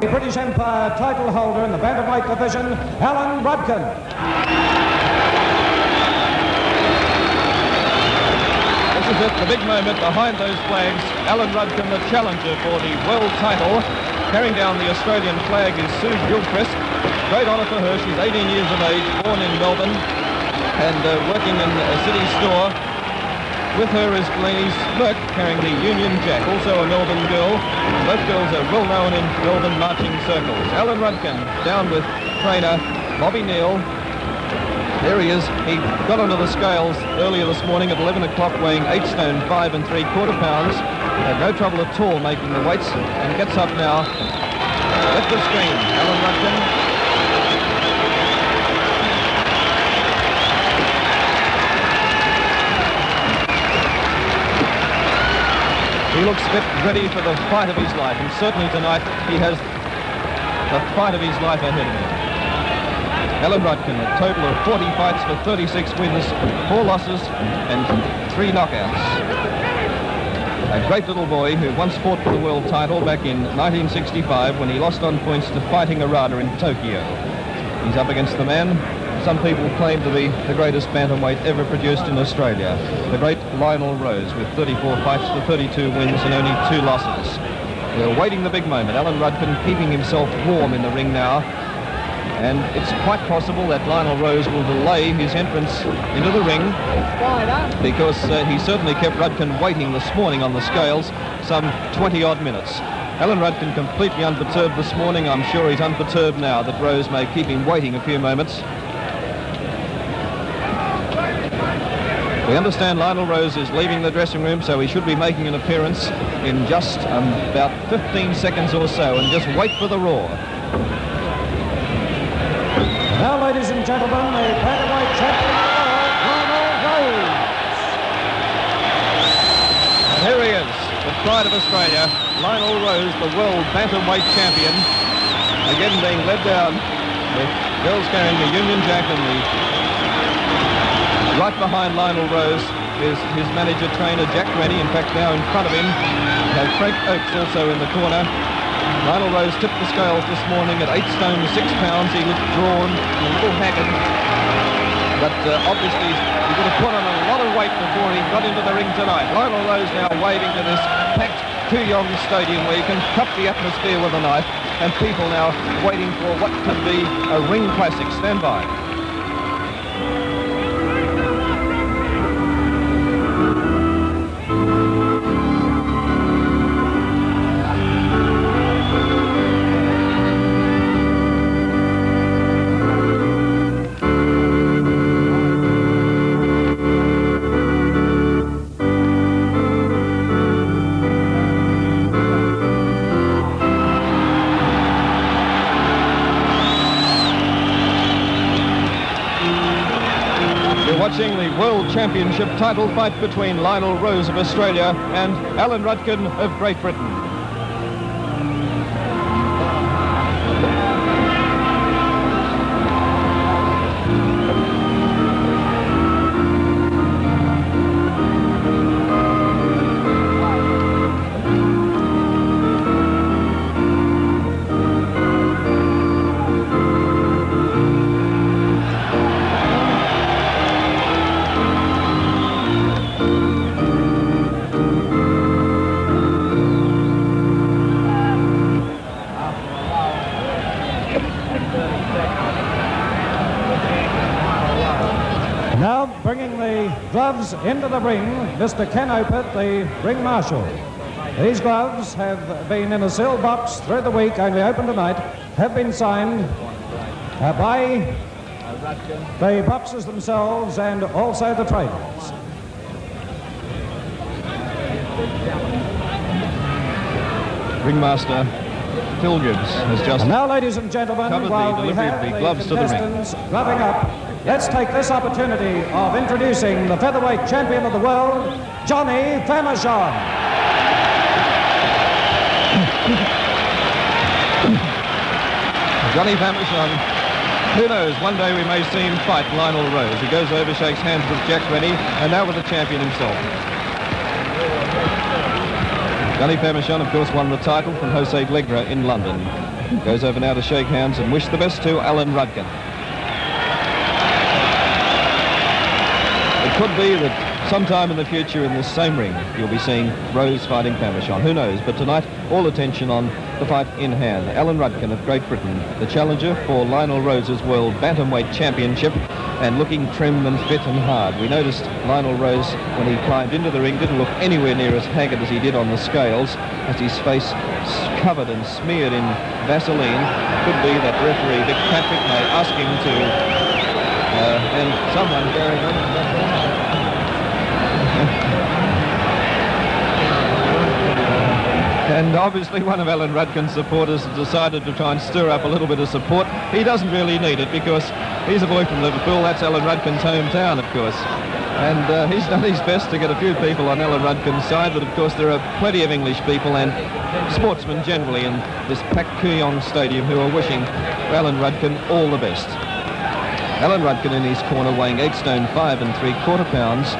The British Empire title holder in the Bantamweight division, Alan Rudkin. This is it, the big moment behind those flags. Alan Rudkin, the challenger for the world title. Carrying down the Australian flag is Sue Gilchrist. Great honour for her. She's 18 years of age, born in Melbourne, and working in a city store. With her is Glenys Merck, carrying the Union Jack, also a Melbourne girl. Both girls are well known in Melbourne marching circles. Alan Rudkin down with trainer Bobby Neal. There he is. He got onto the scales earlier this morning at 11 o'clock, weighing 8 stone 5 3/4 pounds. Had no trouble at all making the weights, and gets up now. At the screen, Alan Rudkin. He looks fit, ready for the fight of his life, and certainly tonight he has the fight of his life ahead of him. Alan Rudkin, a total of 40 fights for 36 wins, 4 losses and 3 knockouts. A great little boy who once fought for the world title back in 1965 when he lost on points to Fighting Arada in Tokyo. He's up against the man some people claim to be the greatest bantamweight ever produced in Australia, the great Lionel Rose, with 34 fights for 32 wins and only 2 losses. We're awaiting the big moment. Alan Rudkin keeping himself warm in the ring now, and it's quite possible that Lionel Rose will delay his entrance into the ring, because he certainly kept Rudkin waiting this morning on the scales, some 20-odd minutes. Alan Rudkin completely unperturbed this morning. I'm sure he's unperturbed now that Rose may keep him waiting a few moments. We understand Lionel Rose is leaving the dressing room, so he should be making an appearance in just about 15 seconds or so, and just wait for the roar. Now, ladies and gentlemen, the Bantamweight champion of the world, Lionel Rose. Here he is, the pride of Australia, Lionel Rose, the world Bantamweight champion, again being led down with girls carrying the Union Jack, and the right behind Lionel Rose is his manager trainer Jack Rennie. In fact, now in front of him, Frank Oakes also in the corner. Lionel Rose tipped the scales this morning at 8 stone 6 pounds. He looked drawn, a little haggard, but obviously he would have put on a lot of weight before he got into the ring tonight. Lionel Rose now waving to this packed Kooyong Stadium, where you can cut the atmosphere with a knife, and people now waiting for what could be a ring classic. Stand by. Watching the World Championship title fight between Lionel Rose of Australia and Alan Rudkin of Great Britain. Now bringing the gloves into the ring, Mr. Ken Opert, the ring marshal. These gloves have been in a sealed box through the week, only open tonight, have been signed by the boxers themselves and also the trainers. Ringmaster Phil Gibbs has just... And now, ladies and gentlemen, while we have the gloves to the ring, contestants rubbing up, let's take this opportunity of introducing the featherweight champion of the world, Johnny Famechon. Johnny Famechon, who knows, one day we may see him fight Lionel Rose. He goes over, shakes hands with Jack Rennie, and now with the champion himself. Johnny Famechon, of course, won the title from Jose Glegra in London. Goes over now to shake hands and wish the best to Alan Rudkin. It could be that sometime in the future in this same ring you'll be seeing Rose fighting Pamashon. Who knows? But tonight, all attention on the fight in hand. Alan Rudkin of Great Britain, the challenger for Lionel Rose's World Bantamweight Championship, and looking trim and fit and hard. We noticed Lionel Rose, when he climbed into the ring, didn't look anywhere near as haggard as he did on the scales, as his face covered and smeared in Vaseline. Could be that referee Vic Patrick may ask him to, and someone carrying on. And obviously one of Alan Rudkin's supporters has decided to try and stir up a little bit of support. He doesn't really need it because he's a boy from Liverpool. That's Alan Rudkin's hometown, of course. And he's done his best to get a few people on Alan Rudkin's side, but of course there are plenty of English people and sportsmen generally in this Pak Kuyong Stadium who are wishing Alan Rudkin all the best. Alan Rudkin in his corner, weighing 8 stone 5 3/4 pounds,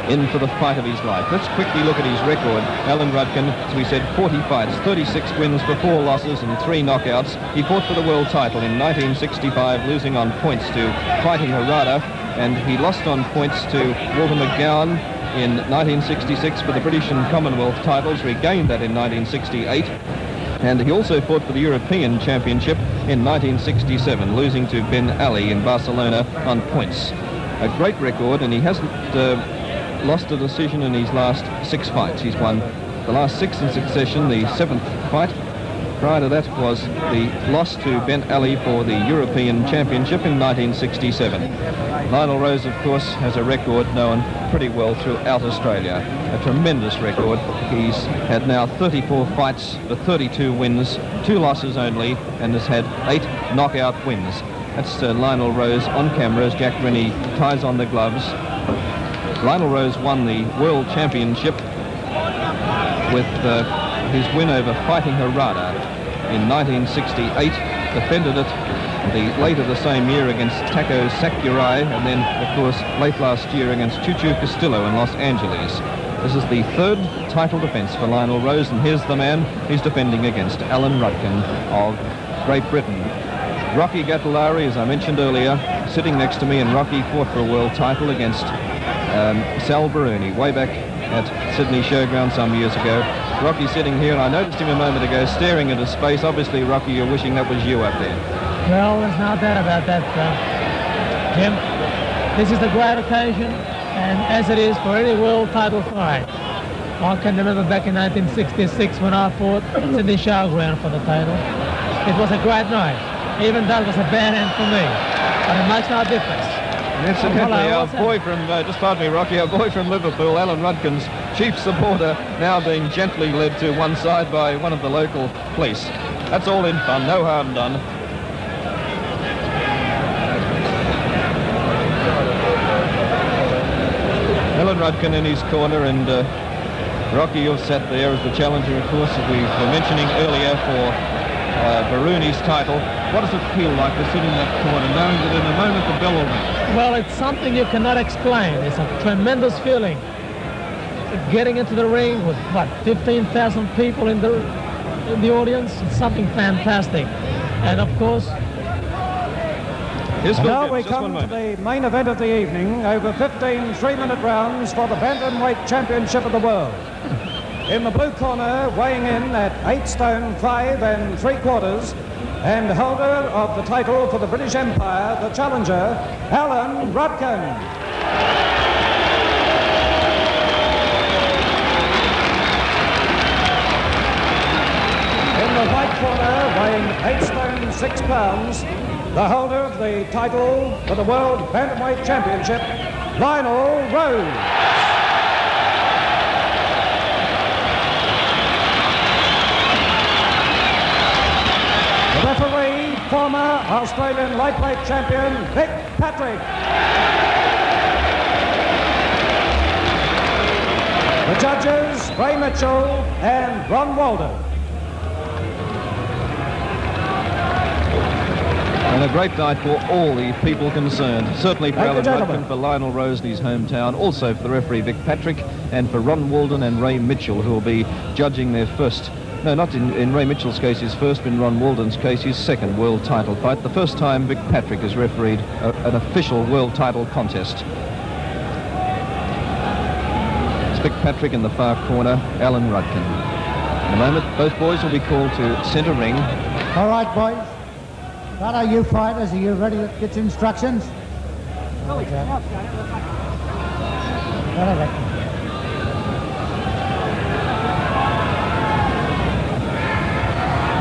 in for the fight of his life. Let's quickly look at his record. Alan Rudkin, as we said, 40 fights, 36 wins for 4 losses and 3 knockouts. He fought for the world title in 1965, losing on points to Fighting Harada, and he lost on points to Walter McGowan in 1966 for the British and Commonwealth titles, regained that in 1968. And he also fought for the European Championship in 1967, losing to Ben Ali in Barcelona on points. A great record, and he hasn't lost a decision in his last 6 fights. He's won the last 6 in succession. The 7th fight prior to that was the loss to Ben Ali for the European Championship in 1967. Lionel Rose, of course, has a record known pretty well throughout Australia. A tremendous record. He's had now 34 fights for 32 wins, 2 losses only, and has had 8 knockout wins. That's Lionel Rose on camera as Jack Rennie ties on the gloves. Lionel Rose won the World Championship with his win over Fighting Harada in 1968, defended it later the same year against Taco Sakurai, and then, of course, late last year against Chuchu Castillo in Los Angeles. This is the 3rd title defense for Lionel Rose, and here's the man he's defending against, Alan Rudkin of Great Britain. Rocky Gattalari, as I mentioned earlier, sitting next to me, and Rocky fought for a world title against Sal Baruni way back at Sydney Showground some years ago. Rocky sitting here, and I noticed him a moment ago staring into space. Obviously, Rocky, you're wishing that was you up there. Well, there's no doubt about that, Jim. This is the great occasion, and as it is for any world title fight. I can remember back in 1966 when I fought at Sydney Showground for the title. It was a great night, even though it was a bad end for me, but it makes no difference. And incidentally, our boy from, just pardon me, Rocky, our boy from Liverpool, Alan Rudkin's chief supporter, now being gently led to one side by one of the local police. That's all in fun, no harm done. Alan Rudkin in his corner, and Rocky, you've sat there as the challenger, of course, as we were mentioning earlier, for Baruni's title. What does it feel like to sit in that corner, knowing that in a moment the bell will ring? Well, it's something you cannot explain. It's a tremendous feeling. Getting into the ring with, 15,000 people in the audience, it's something fantastic. And of course, now we come to the main event of the evening, over 15 3-minute rounds for the Bantamweight Championship of the World. In the blue corner, weighing in at 8 stone 5 3/4, and holder of the title for the British Empire, the challenger, Alan Rudkin. In the white corner, weighing 8 stone 6 pounds, the holder of the title for the World Bantamweight Championship, Lionel Rose. The referee, former Australian lightweight champion, Vic Patrick. The judges, Ray Mitchell and Ron Walden. And a great night for all the people concerned. Certainly for Alan Rudkin, for Lionel Rose in his hometown, also for the referee Vic Patrick, and for Ron Walden and Ray Mitchell, who will be judging their first no, not in Ray Mitchell's case, his first, in Ron Walden's case, his second world title fight. The first time Vic Patrick has refereed an official world title contest. It's Vic Patrick in the far corner, Alan Rudkin. In a moment, both boys will be called to centre ring. All right, boys. That are you fighters? Are you ready to get instructions? Okay.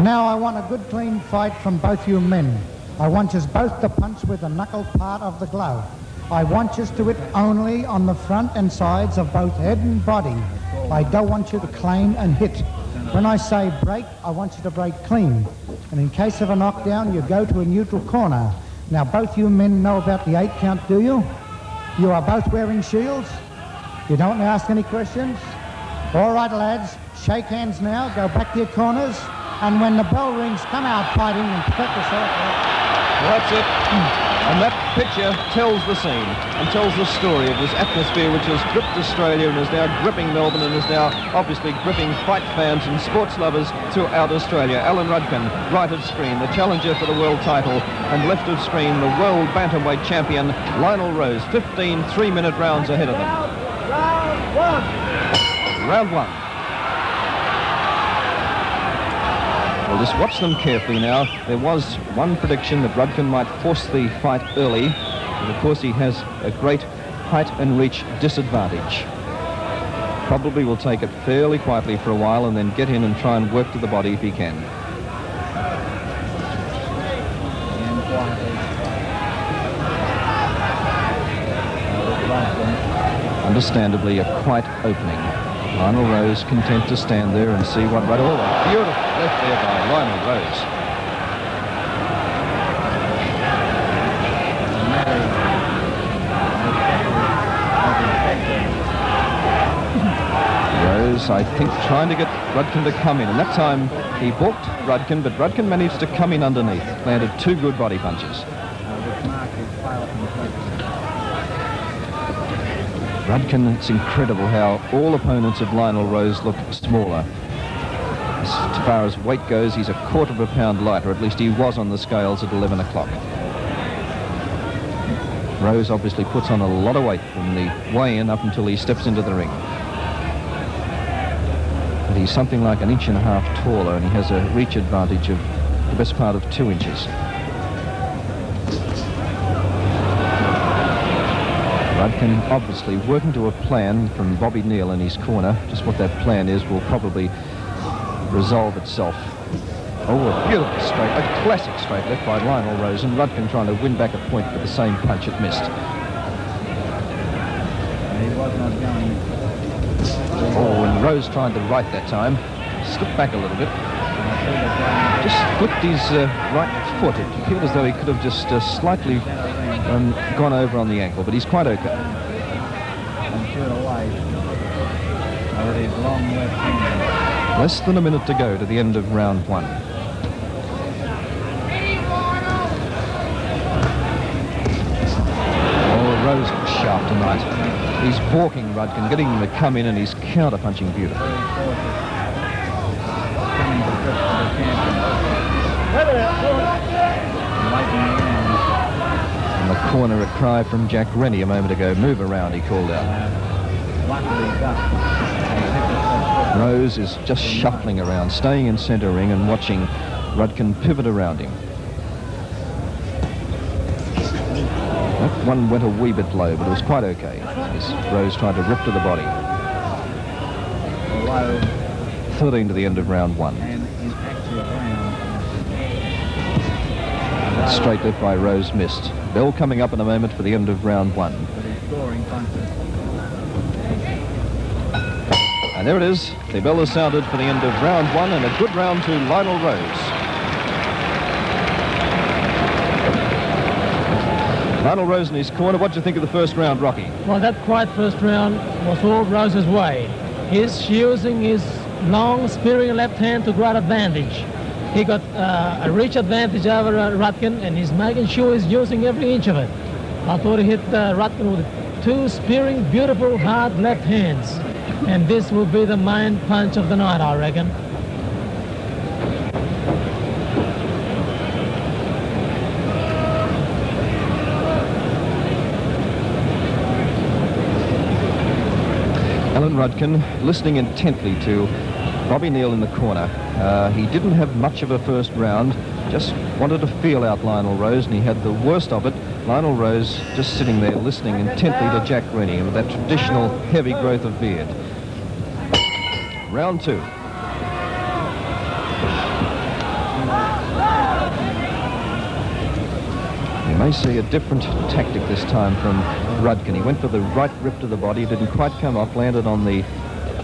Now I want a good clean fight from both you men. I want you both to punch with the knuckle part of the glove. I want you to hit only on the front and sides of both head and body. I don't want you to claim and hit. When I say break, I want you to break clean. And in case of a knockdown, you go to a neutral corner. Now both you men know about the 8 count, do you? You are both wearing shields? You don't ask any questions? All right, lads, shake hands now, go back to your corners, and when the bell rings, come out fighting and protect yourself. That's it. And that picture tells the scene and tells the story of this atmosphere which has gripped Australia and is now gripping Melbourne and is now obviously gripping fight fans and sports lovers throughout Australia. Alan Rudkin, right of screen, the challenger for the world title, and left of screen, the world bantamweight champion, Lionel Rose. 15 3-minute rounds ahead of them. Round one. We'll just watch them carefully now. There was one prediction that Rudkin might force the fight early, but of course he has a great height and reach disadvantage. Probably will take it fairly quietly for a while and then get in and try and work to the body if he can. Understandably, a quiet opening. Lionel Rose content to stand there and see what... Oh, a beautiful left there by Lionel Rose. Rose, I think, trying to get Rudkin to come in. And that time he balked Rudkin, but Rudkin managed to come in underneath. Landed 2 good body punches. Rudkin, it's incredible how all opponents of Lionel Rose look smaller. As far as weight goes, he's a quarter of a pound lighter. At least he was on the scales at 11 o'clock. Rose obviously puts on a lot of weight from the weigh-in up until he steps into the ring. But he's something like 1.5 inches taller, and he has a reach advantage of the best part of 2 inches. Rudkin obviously working to a plan from Bobby Neal in his corner. Just what that plan is will probably resolve itself. Oh, a beautiful straight, a classic straight left by Lionel Rose, and Rudkin trying to win back a point with the same punch it missed. Oh, and Rose tried to right that time. Slipped back a little bit. Just flipped his right foot. It appeared as though he could have just slightly gone over on the ankle, but he's quite okay. Less than a minute to go to the end of round one. Oh, Rose looks sharp tonight. He's balking Rudkin, getting him to come in, and he's counter-punching beautifully. In the corner, a cry from Jack Rennie a moment ago. Move around, he called out. Rose is just shuffling around, staying in centre ring and watching Rudkin pivot around him. That one went a wee bit low, but it was quite okay as Rose tried to rip to the body. 13 to the end of round one. That straight left by Rose missed. Bell coming up in a moment for the end of round one. And there it is. The bell has sounded for the end of round one, and a good round to Lionel Rose. Lionel Rose in his corner. What do you think of the first round, Rocky? Well, that quiet first round was all Rose's way. He's using his long, spearing left hand to great advantage. He got a reach advantage over Rudkin, and he's making sure he's using every inch of it. I thought he hit Rudkin with 2 spearing, beautiful, hard left hands. And this will be the main punch of the night, I reckon. Rudkin listening intently to Bobby Neal in the corner. He didn't have much of a first round, just wanted to feel out Lionel Rose, and he had the worst of it. Lionel Rose just sitting there listening intently to Jack Rennie with that traditional heavy growth of beard. Round 2. You may see a different tactic this time from Rudkin. He went for the right rip to the body, didn't quite come off, landed on the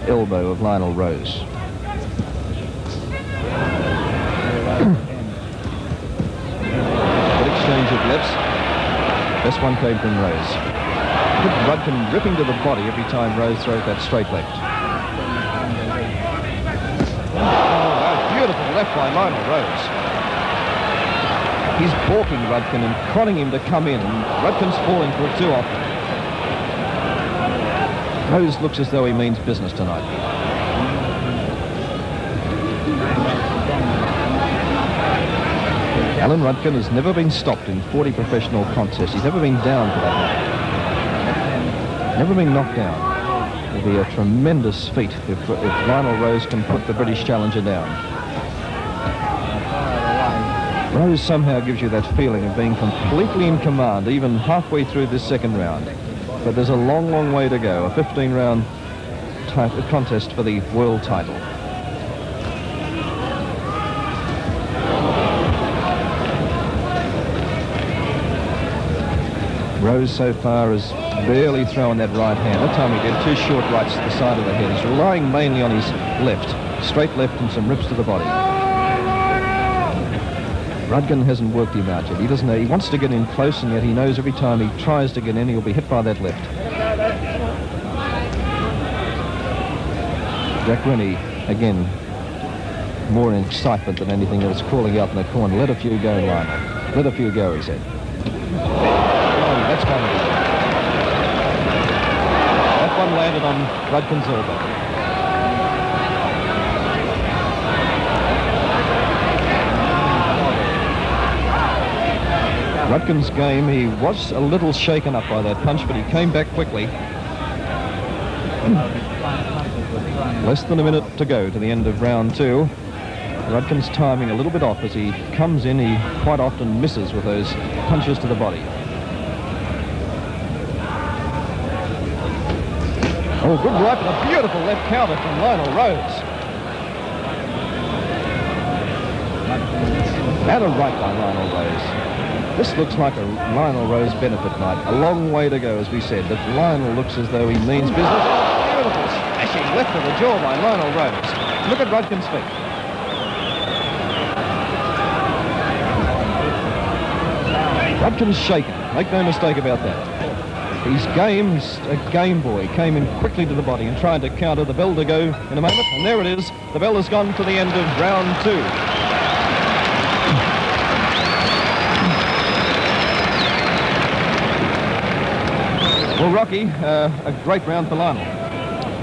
elbow of Lionel Rose. Good exchange of lefts. Best one came from Rose. Good Rudkin ripping to the body every time Rose throws that straight left. Oh, beautiful left by Lionel Rose. He's balking Rudkin and prodding him to come in, and Rudkin's falling for it too often. Rose looks as though he means business tonight. Alan Rudkin has never been stopped in 40 professional contests. He's never been down for that matter. Never been knocked down. It'll be a tremendous feat if Lionel Rose can put the British challenger down. Rose somehow gives you that feeling of being completely in command, even halfway through this second round. But there's a long, long way to go. A 15-round contest for the world title. Rose so far has barely thrown that right hand. That time he did 2 short rights to the side of the head. He's relying mainly on his left, straight left and some rips to the body. Rudkin hasn't worked him out yet. He doesn't know. He wants to get in close, and yet he knows every time he tries to get in, he'll be hit by that left. Jack Rennie, again, more in excitement than anything else, calling out in the corner. Let a few go, Lionel. Let a few go, he said. Oh, that's one. That one landed on Rudkin's elbow. Rudkin's game, he was a little shaken up by that punch, but he came back quickly. Less than a minute to go to the end of round 2. Rudkin's timing a little bit off as he comes in. He quite often misses with those punches to the body. Oh, good right, but a beautiful left counter from Lionel Rose. And a right by Lionel Rose. This looks like a Lionel Rose benefit night. A long way to go, as we said, but Lionel looks as though he means business. Oh, beautiful smashing left to the jaw by Lionel Rose. Look at Rudkin's feet. Rudkin's shaken. Make no mistake about that. He's game. He's a game boy. Came in quickly to the body and tried to counter. The bell to go in a moment, and there it is. The bell has gone to the end of round 2. Well, Rocky, a great round for Lionel.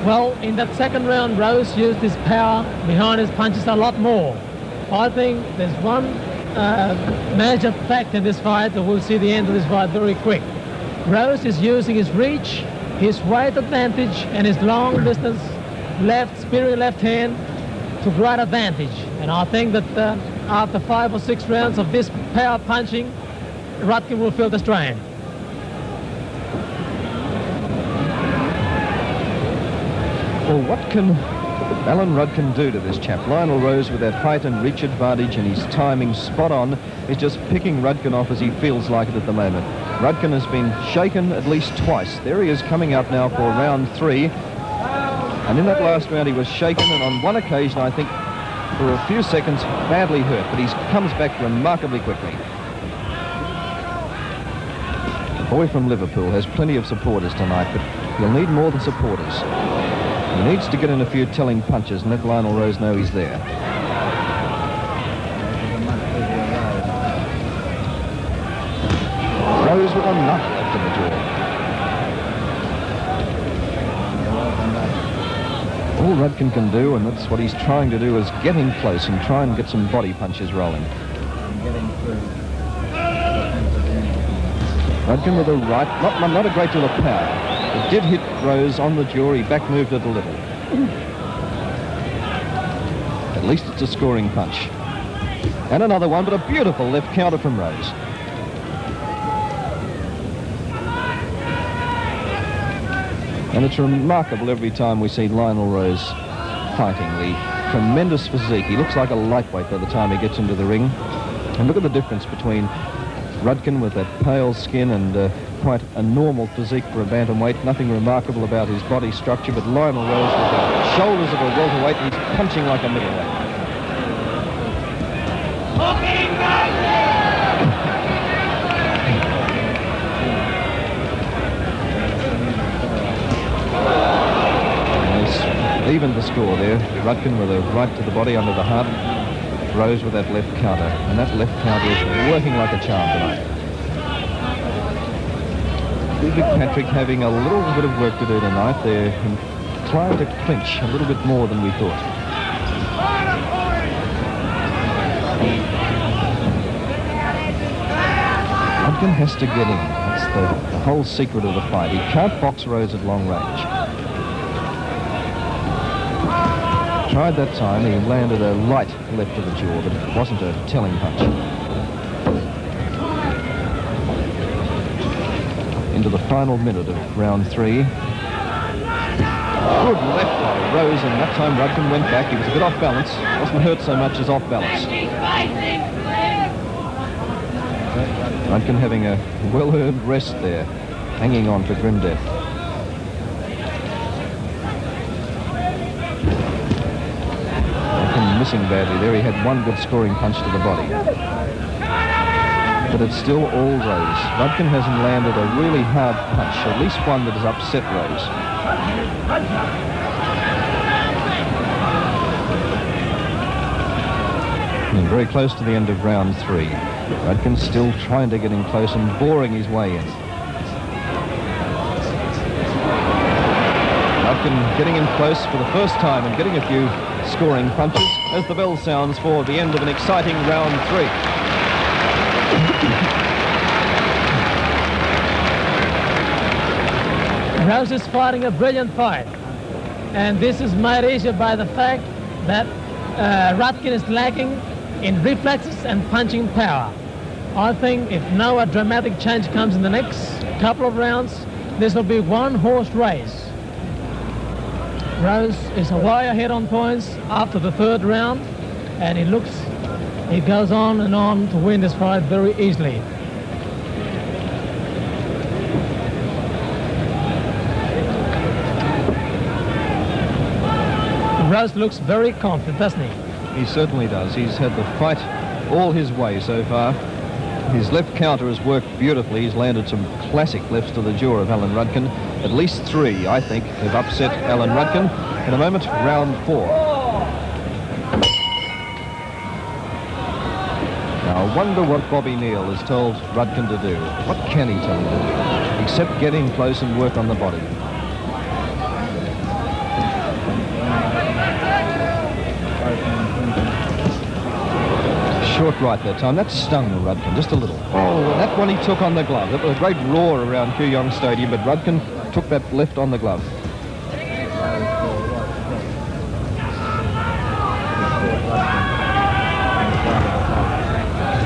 Well, in that second round, Rose used his power behind his punches a lot more. I think there's one major fact in this fight that we'll see the end of this fight very quick. Rose is using his reach, his weight advantage, and his long distance speary left hand to great advantage. And I think that after 5 or 6 rounds of this power punching, Rudkin will feel the strain. Well, what can Alan Rudkin do to this chap? Lionel Rose, with that height and reach advantage and his timing spot on, is just picking Rudkin off as he feels like it at the moment. Rudkin has been shaken at least twice. There he is coming up now for round 3. And in that last round he was shaken, and on one occasion, I think, for a few seconds, badly hurt. But he comes back remarkably quickly. The boy from Liverpool has plenty of supporters tonight, but he'll need more than supporters. He needs to get in a few telling punches and let Lionel Rose know he's there. Rose with a nut left in the jaw. All Rudkin can do, and that's what he's trying to do, is get in close and try and get some body punches rolling. Rudkin with a right, not a great deal of power. It did hit Rose on the jaw. He back moved it a little. At least it's a scoring punch. And another one, but a beautiful left counter from Rose. And it's remarkable every time we see Lionel Rose fighting. The tremendous physique. He looks like a lightweight by the time he gets into the ring. And look at the difference between Rudkin with that pale skin and quite a normal physique for a bantamweight. Nothing remarkable about his body structure, but Lionel Rose with the shoulders of a welterweight, and he's punching like a middleweight. Evened the score there. Rudkin with a right to the body under the heart. Rose with that left counter. And that left counter is working like a charm tonight. Big Patrick having a little bit of work to do tonight. They're trying to clinch a little bit more than we thought. Rudkin has to get in. That's the whole secret of the fight. He can't box Rose at long range. Tried that time. He landed a light left to the jaw, but it wasn't a telling punch. Into the final minute of round 3. Good left by Rose, and that time Rudkin went back. He was a bit off balance. Wasn't hurt so much as off balance. Rudkin having a well-earned rest there, hanging on for grim death. Rudkin missing badly there. He had one good scoring punch to the body. But it's still all Rose. Rudkin hasn't landed a really hard punch, at least one that has upset Rose. And very close to the end of round 3. Rudkin still trying to get in close and boring his way in. Rudkin getting in close for the first time and getting a few scoring punches as the bell sounds for the end of an exciting round 3. Rose is fighting a brilliant fight, and this is made easier by the fact that Rudkin is lacking in reflexes and punching power. I think if no dramatic change comes in the next couple of rounds, this will be one-horse race. Rose is way ahead on points after the 3rd round, and he goes on and on to win this fight very easily. Rose looks very confident, doesn't he? He certainly does. He's had the fight all his way so far. His left counter has worked beautifully. He's landed some classic lefts to the jaw of Alan Rudkin. At least 3, I think, have upset Alan Rudkin. In a moment, round 4. Now, I wonder what Bobby Neal has told Rudkin to do. What can he tell him to do? Except get in close and work on the body. Short right that time. That stung Rudkin just a little. Oh, that one he took on the glove. That was a great roar around Kooyong Stadium, but Rudkin took that left on the glove.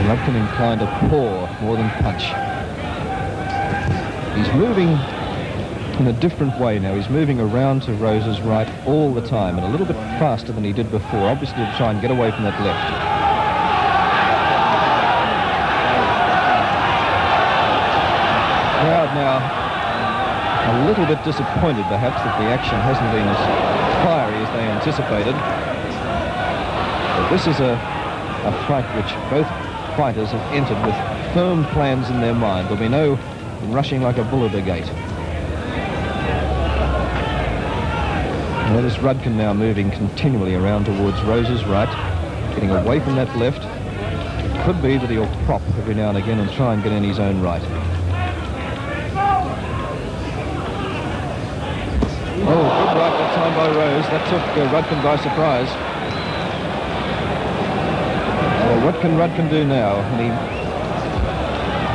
Rudkin inclined to paw more than punch. He's moving in a different way now. He's moving around to Rose's right all the time, and a little bit faster than he did before, obviously to try and get away from that left. Crowd now a little bit disappointed perhaps that the action hasn't been as fiery as they anticipated. But this is a fight which both fighters have entered with firm plans in their mind. There'll be no rushing like a bull at a gate. Notice Rudkin now moving continually around towards Rose's right, getting away from that left. It could be that he'll prop every now and again and try and get in his own right. Oh, good right that time by Rose. That took Rudkin by surprise. Well, what can Rudkin do now?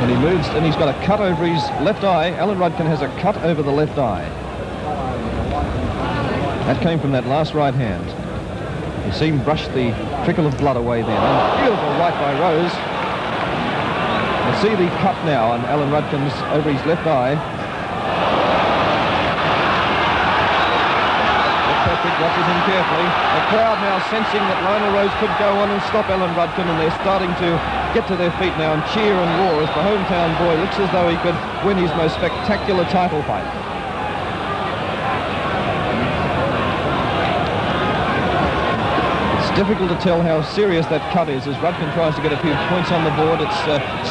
And And he moves, and he's got a cut over his left eye. Alan Rudkin has a cut over the left eye. That came from that last right hand. You see him brush the trickle of blood away then. And beautiful right by Rose. You see the cut now on Alan Rudkin's over his left eye. Patrick watches him carefully. The crowd now sensing that Lionel Rose could go on and stop Alan Rudkin, and they're starting to get to their feet now and cheer and roar as the hometown boy looks as though he could win his most spectacular title fight. It's difficult to tell how serious that cut is as Rudkin tries to get a few points on the board. It's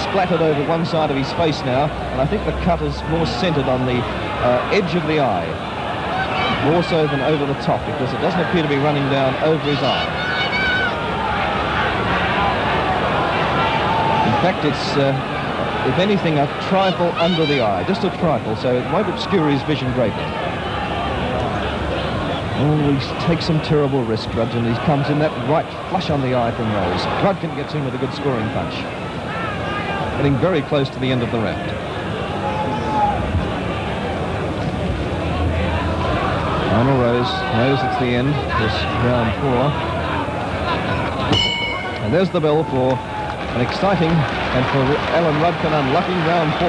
splattered over one side of his face now, and I think the cut is more centered on the edge of the eye, more so than over the top, because it doesn't appear to be running down over his eye. In fact, it's, if anything, a trifle under the eye, just a trifle, so it won't obscure his vision greatly. Oh, he takes some terrible risk, Rudkin. He comes in that right flush on the eye from Rose. Rudkin gets in with a good scoring punch. Getting very close to the end of the round. Lionel Rose knows it's the end, this round 4. And there's the bell for an exciting and for Alan Rudkin unlucky round 4.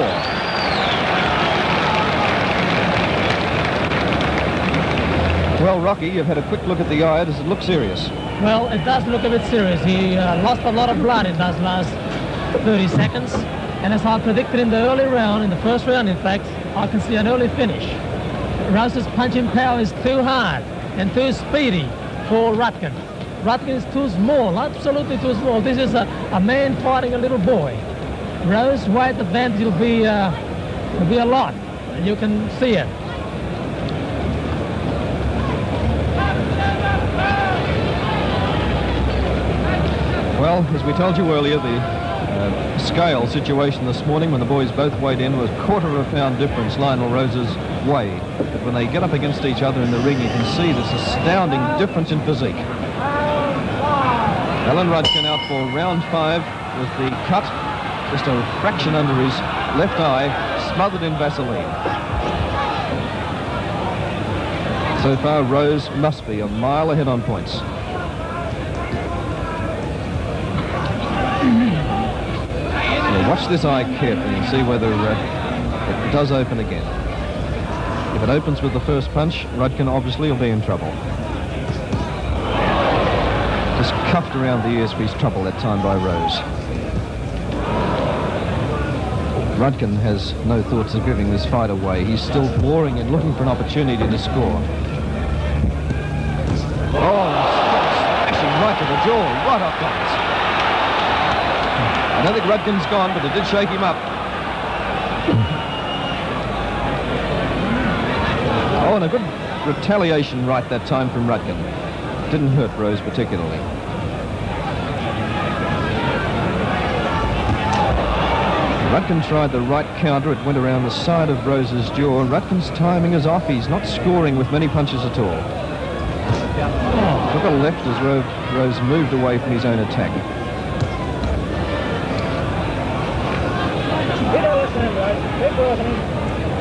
Well, Rocky, you've had a quick look at the eye. Does it look serious? Well, it does look a bit serious. He lost a lot of blood in those last 30 seconds. And as I predicted in the early round, in the first round, in fact, I can see an early finish. Rose's punching power is too hard and too speedy for Rudkin. Rudkin is too small, absolutely too small. This is a man fighting a little boy. Rose's weight advantage will be a lot, and you can see it. Well, as we told you earlier, the scale situation this morning when the boys both weighed in was quarter of a pound difference Lionel Rose's way. But when they get up against each other in the ring, you can see this astounding difference in physique. Alan Rudkin out for round 5 with the cut, just a fraction under his left eye, smothered in Vaseline. So far, Rose must be a mile ahead on points. We'll watch this eye carefully and see whether it does open again. If it opens with the first punch, Rudkin obviously will be in trouble. Just cuffed around the ears for his trouble that time by Rose. Rudkin has no thoughts of giving this fight away. He's still warring and looking for an opportunity to score. Oh, smashing right to the jaw, right up guns. I don't think Rudkin's gone, but it did shake him up. Oh, and a good retaliation right that time from Rudkin. Didn't hurt Rose particularly. Rudkin tried the right counter. It went around the side of Rose's jaw. Rudkin's timing is off. He's not scoring with many punches at all. Took a left as Rose moved away from his own attack.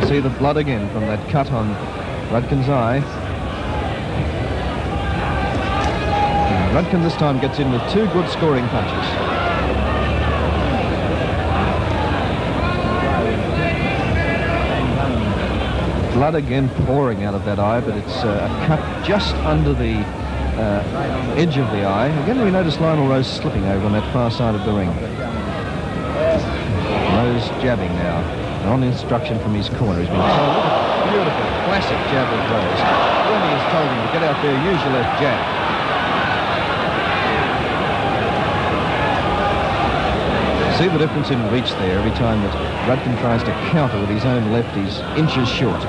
See the blood again from that cut on Rudkin's eye. And Rudkin this time gets in with 2 good scoring punches. Blood again pouring out of that eye, but it's a cut just under the edge of the eye. Again, we notice Lionel Rose slipping over on that far side of the ring. Rose jabbing now, on instruction from his corner. He's been told, look at beautiful, classic jab of Rose. Bernie has told him to get out there, use your left jab. See the difference in reach there every time that Rudkin tries to counter with his own left, he's inches short.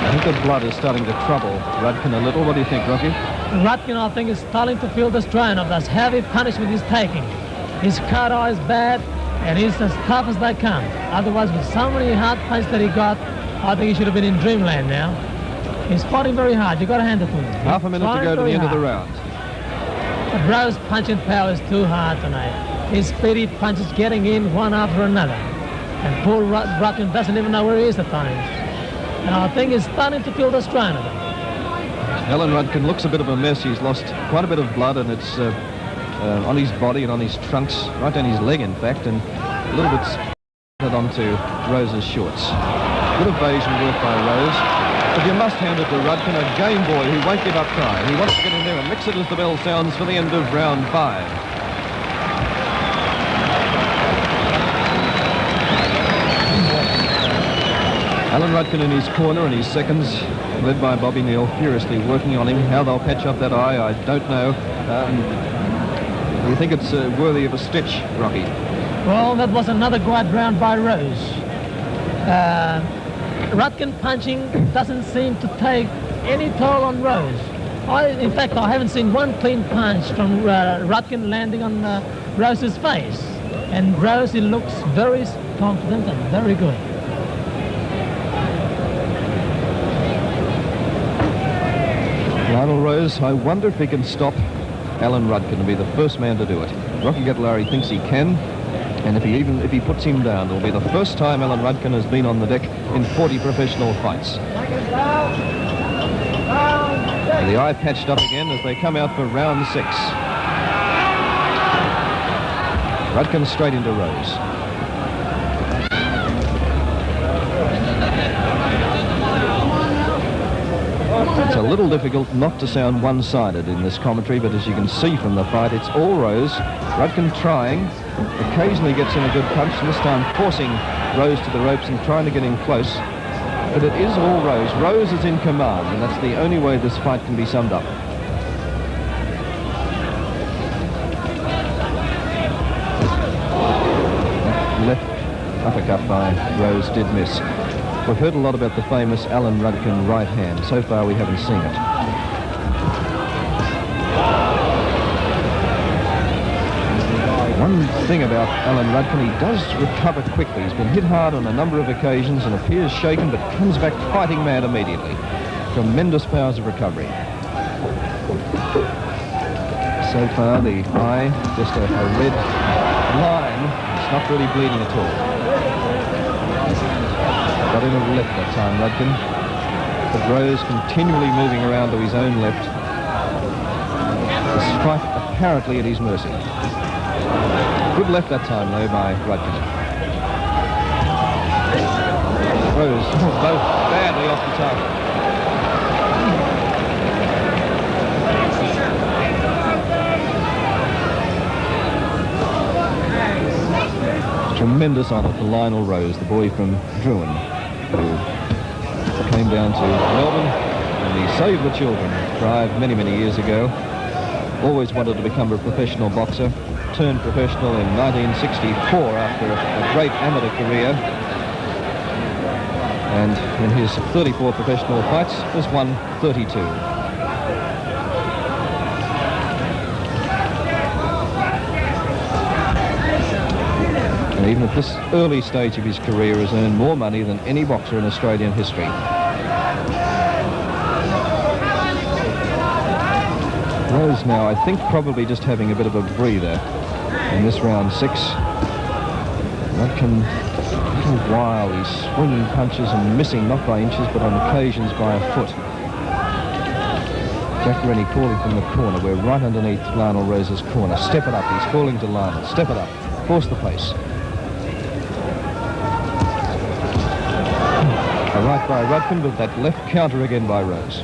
I think the blood is starting to trouble Rudkin a little. What do you think, Rocky? Rudkin, I think, is starting to feel the strain of this heavy punishment he's taking. His cut eye is bad, and he's as tough as they come. Otherwise, with so many hard punches that he got, I think he should have been in dreamland now. He's fighting very hard. You've got to hand it to him. Half a minute to go to the end of the round. But Rowe's punching power is too hard tonight. His speedy punches getting in one after another. And poor Rudkin doesn't even know where he is at times. And I think he's starting to feel the strain of it. Alan Rudkin looks a bit of a mess. He's lost quite a bit of blood, and it's on his body and on his trunks, right down his leg, in fact, and a little bit splattered onto Rose's shorts. Good evasion work by Rose. But you must hand it to Rudkin, a game boy who won't give up trying. He wants to get in there and mix it as the bell sounds for the end of round 5. Alan Rudkin in his corner and his seconds, led by Bobby Neal, furiously working on him. How they'll patch up that eye, I don't know. Do you think it's worthy of a stitch, Rocky? Well, that was another great round by Rose. Rudkin punching doesn't seem to take any toll on Rose. In fact, I haven't seen one clean punch from Rudkin landing on Rose's face. And Rose, he looks very confident and very good. Lionel Rose, I wonder if he can stop Alan Rudkin and be the first man to do it. Rocky Gattelari thinks he can, and if he puts him down, it'll be the first time Alan Rudkin has been on the deck in 40 professional fights. And the eye patched up again as they come out for round 6. Rudkin straight into Rose. It's a little difficult not to sound one-sided in this commentary, but as you can see from the fight, it's all Rose. Rudkin trying, occasionally gets in a good punch, and this time forcing Rose to the ropes and trying to get in close. But it is all Rose. Rose is in command, and that's the only way this fight can be summed up. That left uppercut by Rose did miss. We've heard a lot about the famous Alan Rudkin right hand. So far, we haven't seen it. One thing about Alan Rudkin, he does recover quickly. He's been hit hard on a number of occasions and appears shaken, but comes back fighting mad immediately. Tremendous powers of recovery. So far, the eye, just a red line. It's not really bleeding at all. Got in a left that time, Rudkin. But Rose continually moving around to his own left. The strike apparently at his mercy. Good left that time, though, by Rudkin. Rose, both badly off the target. Tremendous honour for Lionel Rose, the boy from Druin, who came down to Melbourne and he saved the children drive many, many years ago. Always wanted to become a professional boxer. Turned professional in 1964 after a great amateur career. And in his 34 professional fights has won 32. And even at this early stage of his career has earned more money than any boxer in Australian history. Rose now, I think, probably just having a bit of a breather in this round 6. Rudkin, a little while, he's swinging punches and missing, not by inches, but on occasions by a foot. Jack Rennie calling from the corner. We're right underneath Lionel Rose's corner. Step it up. He's calling to Lionel. Step it up. Force the pace. A right by Rudkin, but that left counter again by Rose.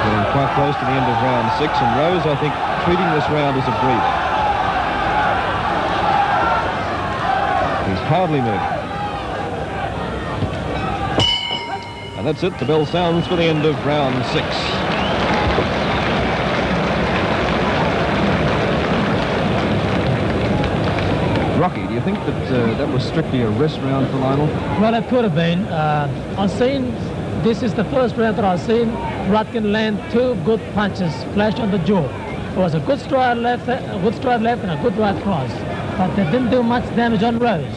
Getting quite close to the end of round 6, and Rose, I think, treating this round as a breather. He's hardly moving. And that's it. The bell sounds for the end of round 6. Rocky, do you think that that was strictly a rest round for Lionel? Well, it could have been. I've seen, this is the first round that I've seen Rudkin land 2 good punches, flash on the jaw. It was a good stride left, and a good right cross, but they didn't do much damage on Rose.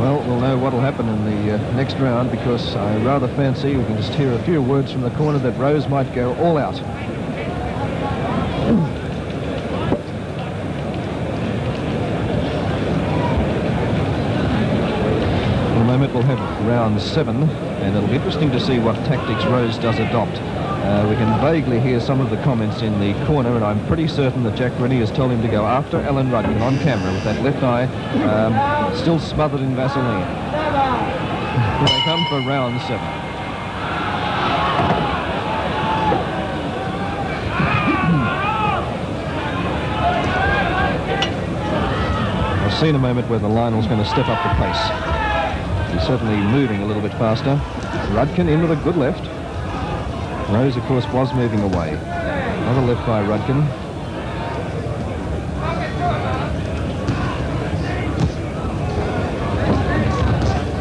Well, we'll know what will happen in the next round, because I rather fancy we can just hear a few words from the corner that Rose might go all out. In a moment we'll have round 7, and it'll be interesting to see what tactics Rose does adopt. We can vaguely hear some of the comments in the corner, and I'm pretty certain that Jack Rennie has told him to go after Alan Rudkin on camera with that left eye still smothered in Vaseline. Here they come for round 7. I've seen a moment where the Lionel's going to step up the pace. He's certainly moving a little bit faster. Rudkin in with a good left. Rose, of course, was moving away. Another left by Rudkin.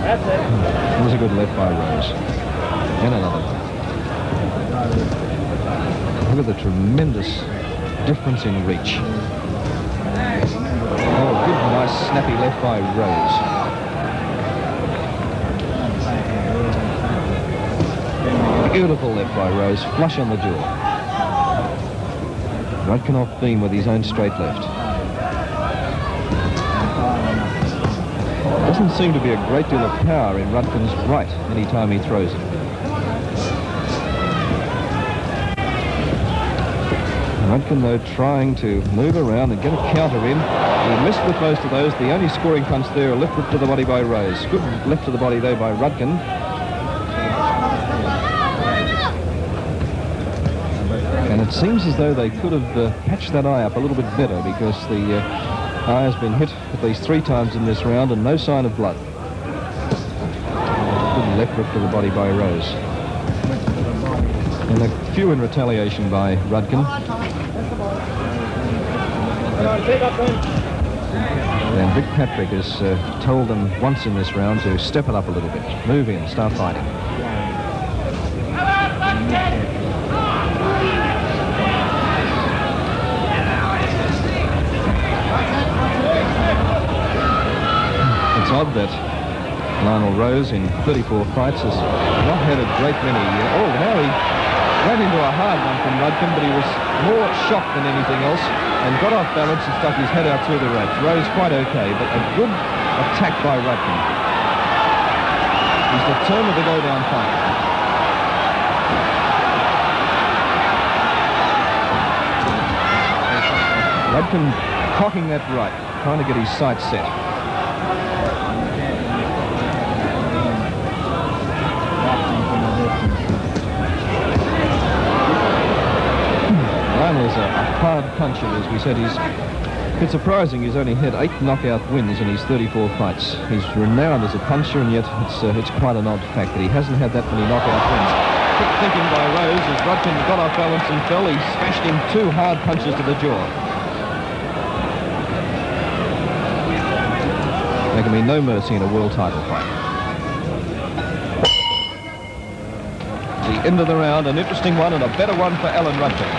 That was a good left by Rose. And another one. Look at the tremendous difference in reach. Oh, good, nice, snappy left by Rose. Beautiful left by Rose, flush on the jaw. Rudkin off beam with his own straight left. Doesn't seem to be a great deal of power in Rudkin's right any time he throws it. Rudkin, though, trying to move around and get a counter in. He missed with most of those. The only scoring punch there, a left to the body by Rose. Good left to the body, though, by Rudkin. And it seems as though they could have patched that eye up a little bit better, because the eye has been hit at least 3 times in this round and no sign of blood. Good left rip to the body by Rose. And a few in retaliation by Rudkin. And Vic Patrick has told them once in this round to step it up a little bit. Move in, start fighting. It's odd that Lionel Rose in 34 fights has not had a great many. Oh, now he ran into a hard one from Rudkin, but he was more shocked than anything else and got off balance and stuck his head out through the ropes. Rose quite okay, but a good attack by Rudkin. He's determined to go down fight. Rudkin cocking that right, trying to get his sights set. Lionel's a hard puncher, as we said. It's surprising he's only had 8 knockout wins in his 34 fights. He's renowned as a puncher, and yet it's quite an odd fact that he hasn't had that many knockout wins. Quick thinking by Rose as Rudkin got off balance and fell. He smashed him 2 hard punches to the jaw. There can be no mercy in a world title fight. The end of the round, an interesting one and a better one for Alan Rudkin.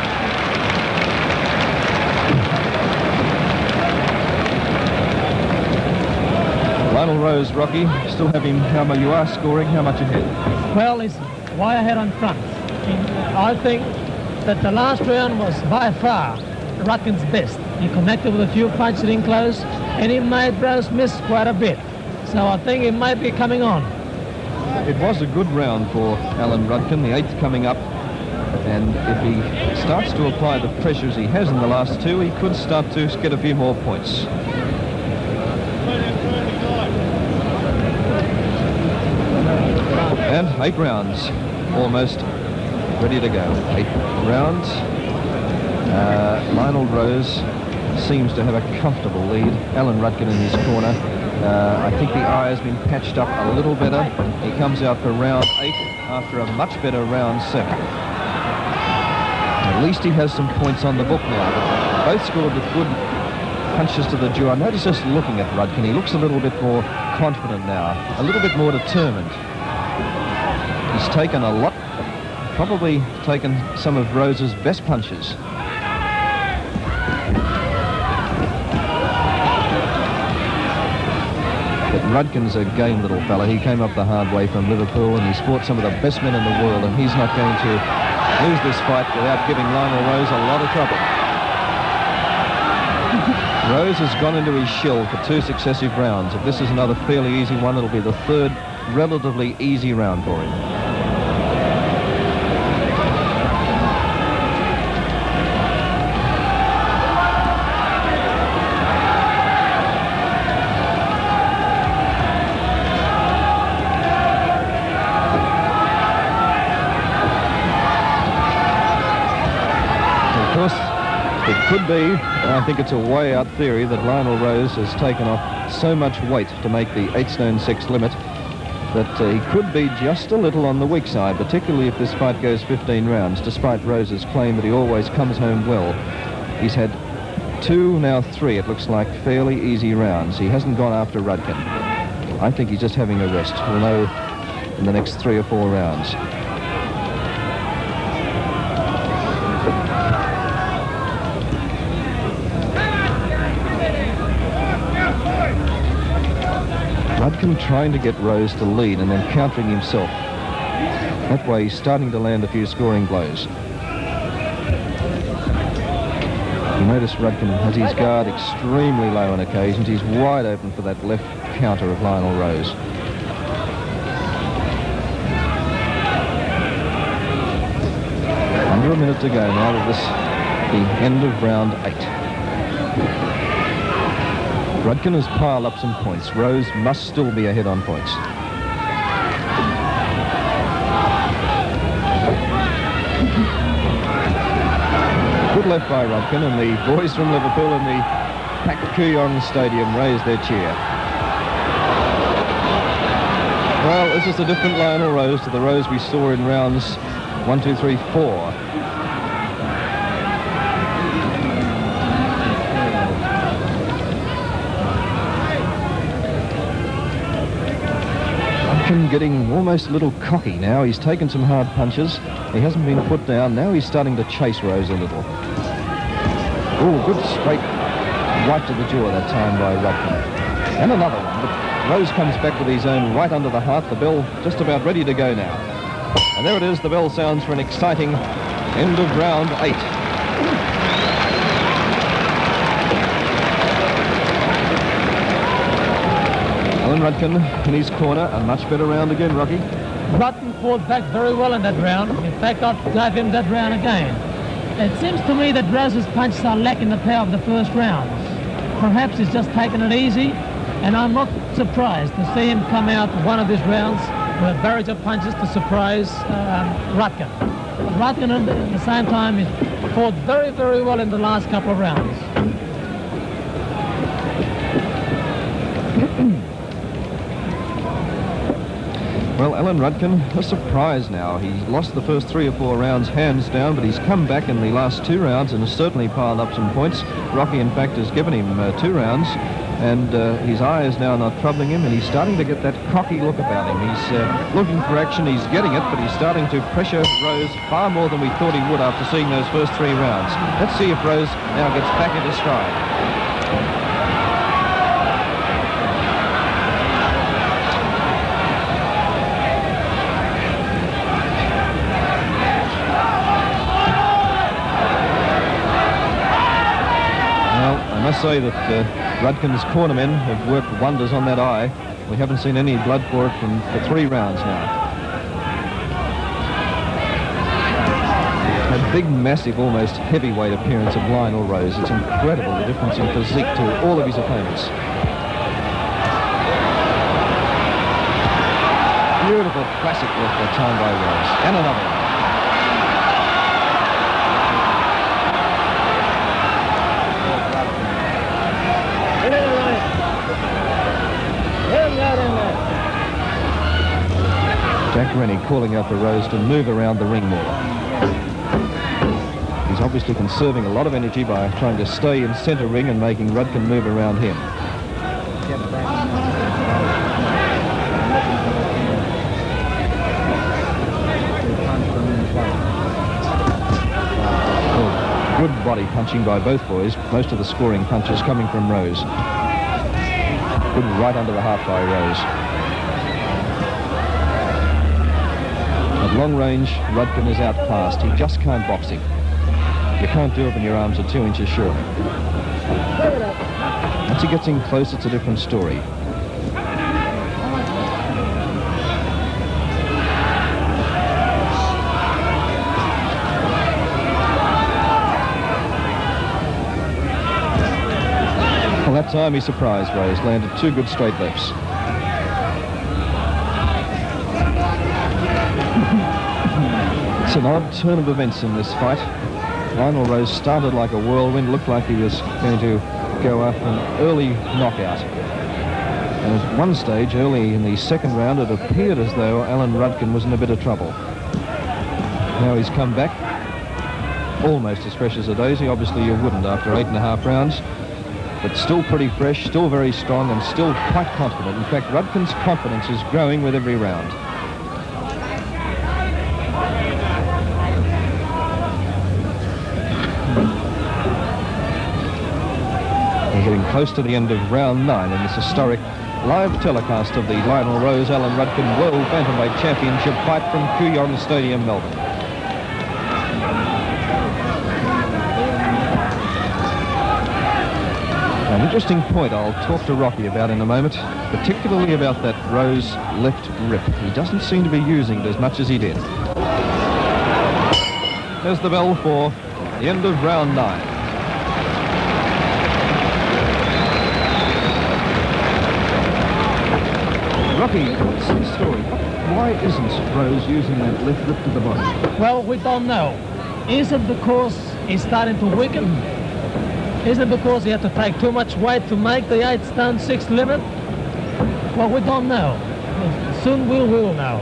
Lionel Rose, Rocky, still have him. You are scoring. How much ahead? Well, it's way ahead on front. I think that the last round was by far Rudkin's best. He connected with a few punches in close, and he made Rose miss quite a bit. So I think it might be coming on. It was a good round for Alan Rudkin, the 8th coming up. And if he starts to apply the pressures he has in the last 2, he could start to get a few more points. And 8 rounds, almost ready to go. 8 rounds. Lionel Rose seems to have a comfortable lead. Alan Rudkin in his corner. I think the eye has been patched up a little better. He comes out for round 8 after a much better round 7. At least he has some points on the book now. Both scored with good punches to the jaw. I notice just looking at Rudkin, he looks a little bit more confident now, a little bit more determined. He's taken a lot, probably taken some of Rose's best punches. Rudkin's a game little fella. He came up the hard way from Liverpool, and he's fought some of the best men in the world, and he's not going to lose this fight without giving Lionel Rose a lot of trouble. Rose has gone into his shell for 2 successive rounds. If this is another fairly easy one, it'll be the 3rd relatively easy round for him. It could be, I think it's a way out theory, that Lionel Rose has taken off so much weight to make the 8 stone 6 limit that he could be just a little on the weak side, particularly if this fight goes 15 rounds, despite Rose's claim that he always comes home well. He's had 2, now 3, it looks like, fairly easy rounds. He hasn't gone after Rudkin. I think he's just having a rest. We'll know in the next 3 or 4 rounds. Rudkin trying to get Rose to lead and then countering himself. That way he's starting to land a few scoring blows. You notice Rudkin has his guard extremely low on occasions. He's wide open for that left counter of Lionel Rose. Under a minute to go now with this, the end of round 8. Rudkin has piled up some points. Rose must still be ahead on points. Good left by Rudkin, and the boys from Liverpool in the Pak Kuyong Stadium raise their cheer. Well, this is a different Lionel Rose to the Rose we saw in rounds 1, 2, 3, 4. Getting almost a little cocky now. He's taken some hard punches. He hasn't been put down. Now he's starting to chase Rose a little. Oh, good straight right to the jaw that time by Rudkin. And another one. But Rose comes back with his own right under the heart. The bell just about ready to go now. And there it is. The bell sounds for an exciting end of round 8. Rudkin in his corner, a much better round again, Rocky. Rudkin fought back very well in that round. In fact, I gave him that round again. It seems to me that Rose's punches are lacking the power of the first rounds. Perhaps he's just taken it easy, and I'm not surprised to see him come out one of these rounds with a barrage of punches to surprise Rudkin. Rudkin at the same time he fought very, very well in the last couple of rounds. Well, Alan Rudkin, a surprise now. He lost the first 3 or 4 rounds hands down, but he's come back in the last 2 rounds and has certainly piled up some points. Rocky, in fact, has given him 2 rounds, and his eye is now not troubling him, and he's starting to get that cocky look about him. He's looking for action, he's getting it, but he's starting to pressure Rose far more than we thought he would after seeing those first 3 rounds. Let's see if Rose now gets back into stride. I must say that Rudkin's cornermen have worked wonders on that eye. We haven't seen any blood for it for 3 rounds now. A big, massive, almost heavyweight appearance of Lionel Rose. It's incredible the difference in physique to all of his opponents. Beautiful classic left that time by Rose. And another one. Jack Rennie calling out for Rose to move around the ring more. He's obviously conserving a lot of energy by trying to stay in centre ring and making Rudkin move around him. Oh, good body punching by both boys. Most of the scoring punches coming from Rose. Good right under the heart by Rose. At long range, Rudkin is outclassed. He just can't box him. You can't do it when your arms are 2 inches short. Once he gets in close, it's a different story. Well, that time he surprised Rose, landed 2 good straight lefts. It's an odd turn of events in this fight. Lionel Rose started like a whirlwind, looked like he was going to go up an early knockout. And at one stage, early in the second round, it appeared as though Alan Rudkin was in a bit of trouble. Now he's come back, almost as fresh as a daisy. Obviously you wouldn't after 8.5 rounds, but still pretty fresh, still very strong, and still quite confident. In fact, Rudkin's confidence is growing with every round. Getting close to the end of round 9 in this historic live telecast of the Lionel Rose Alan Rudkin World Bantamweight Championship fight from Kooyong Stadium, Melbourne. An interesting point I'll talk to Rocky about in a moment, particularly about that Rose left rip. He doesn't seem to be using it as much as he did. There's the bell for the end of round 9. Rocky, what's the story? Why isn't Rose using that left rip to the body? Well, we don't know. Is it because he's starting to weaken? Is it because he had to take too much weight to make the 8 stone 6 limit? Well, we don't know. Soon we will know.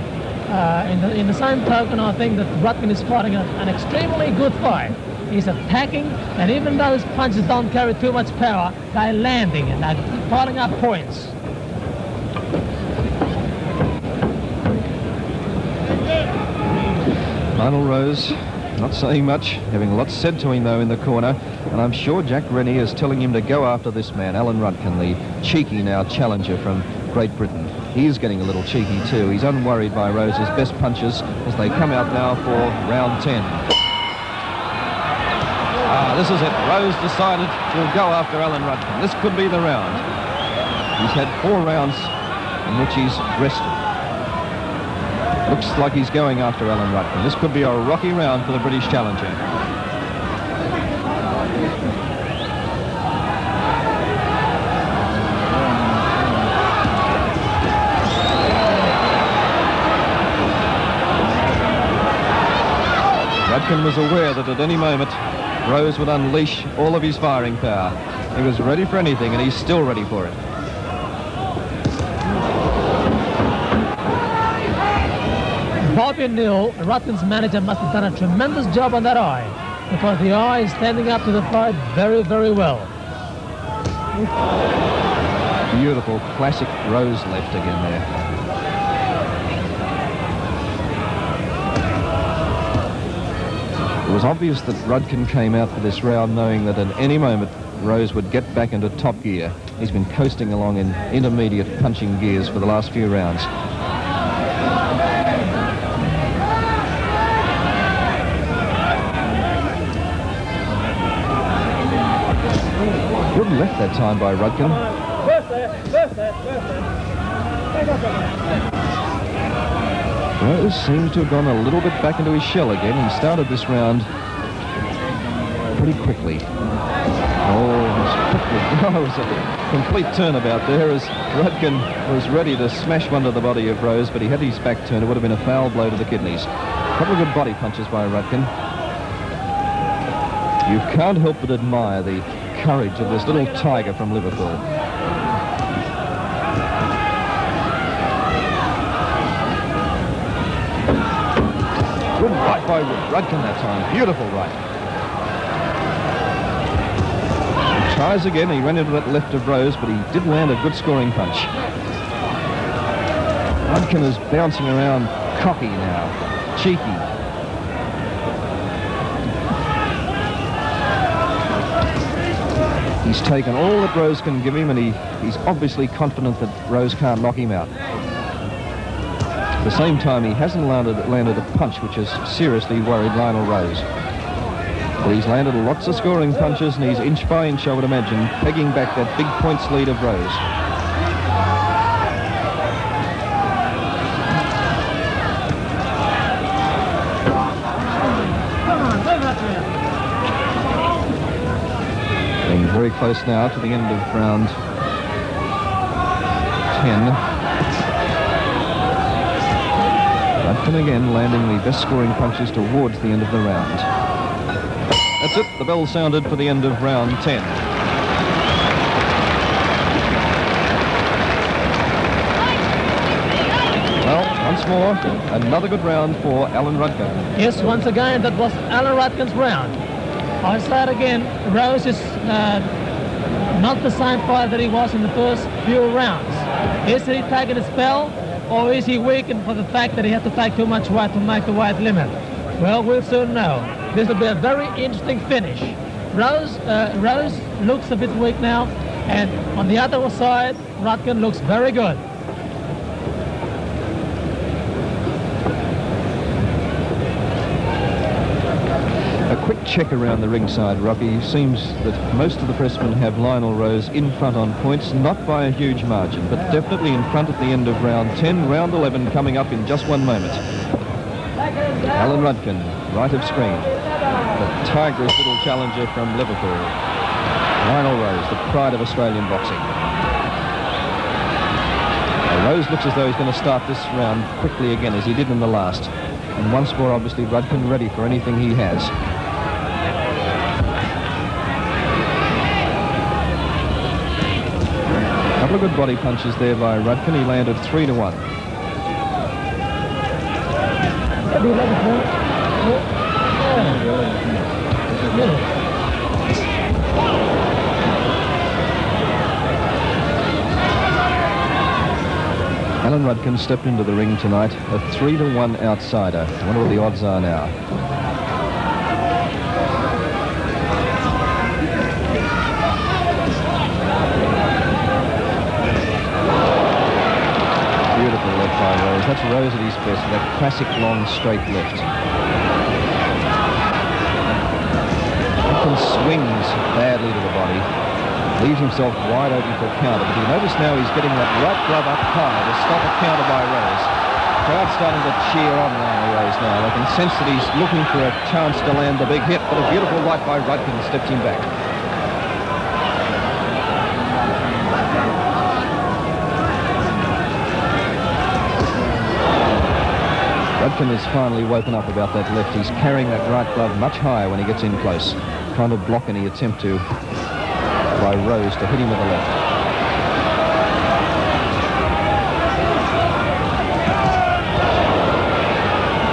In the same token, I think that Rudkin is fighting an extremely good fight. He's attacking, and even though his punches don't carry too much power, they're landing and they're piling up points. Lionel Rose not saying much, having lots said to him though in the corner, and I'm sure Jack Rennie is telling him to go after this man, Alan Rudkin, the cheeky now challenger from Great Britain. He is getting a little cheeky too. He's unworried by Rose's best punches as they come out now for round 10. This is it. Rose decided he'll go after Alan Rudkin. This could be the round. He's had 4 rounds in which he's rested. Looks like he's going after Alan Rudkin. This could be a rocky round for the British challenger. Rudkin was aware that at any moment Rose would unleash all of his firing power. He was ready for anything, and he's still ready for it. Bobby Neal, Rudkin's manager, must have done a tremendous job on that eye, because the eye is standing up to the fight very, very well. Beautiful classic Rose left again there. It was obvious that Rudkin came out for this round knowing that at any moment Rose would get back into top gear. He's been coasting along in intermediate punching gears for the last few rounds. Good left that time by Rudkin. Rose seems to have gone a little bit back into his shell again. He started this round pretty quickly. It was a complete turnabout there as Rudkin was ready to smash one to the body of Rose, but he had his back turned. It would have been a foul blow to the kidneys. A couple of good body punches by Rudkin. You can't help but admire the courage of this little tiger from Liverpool. Good right by Rudkin that time. Beautiful right. He tries again. He ran into that left of Rose, but he did land a good scoring punch. Rudkin is bouncing around cocky now. Cheeky. He's taken all that Rose can give him, and he's obviously confident that Rose can't knock him out. At the same time, he hasn't landed a punch which has seriously worried Lionel Rose. But he's landed lots of scoring punches, and he's inch by inch, I would imagine, pegging back that big points lead of Rose. Getting very close now to the end of round 10. Rudkin again landing the best scoring punches towards the end of the round. That's it, the bell sounded for the end of round 10. Well, once more, another good round for Alan Rudkin. Yes, once again, that was Alan Rudkin's round. I say it again, Rose is not the same fighter that he was in the first few rounds. Is he taking a spell, or is he weakened for the fact that he had to take too much weight to make the weight limit? Well, we'll soon know. This will be a very interesting finish. Rose looks a bit weak now, and on the other side, Rudkin looks very good. A quick check around the ringside, Rocky. Seems that most of the pressmen have Lionel Rose in front on points, not by a huge margin, but definitely in front at the end of round 10. Round 11 coming up in just 1 moment. Alan Rudkin, right of screen. The tigerish little challenger from Liverpool. Lionel Rose, the pride of Australian boxing. Now, Rose looks as though he's going to start this round quickly again, as he did in the last. And once more, obviously, Rudkin ready for anything he has. A couple of good body punches there by Rudkin. He landed 3-1. Alan Rudkin stepped into the ring tonight, a 3-1 outsider. I wonder what the odds are now. Beautiful left by Rose. That's Rose at his best, that classic long straight left. Rudkin swings badly to the body. Leaves himself wide open for a counter, but you notice now he's getting that right glove up high to stop a counter by Rose. The crowd's starting to cheer on Lionel Rose now. They can sense that he's looking for a chance to land the big hit, but a beautiful right by Rudkin steps him back. Rudkin has finally woken up about that left. He's carrying that right glove much higher when he gets in close, trying to block any attempt to by Rose to hit him with the left.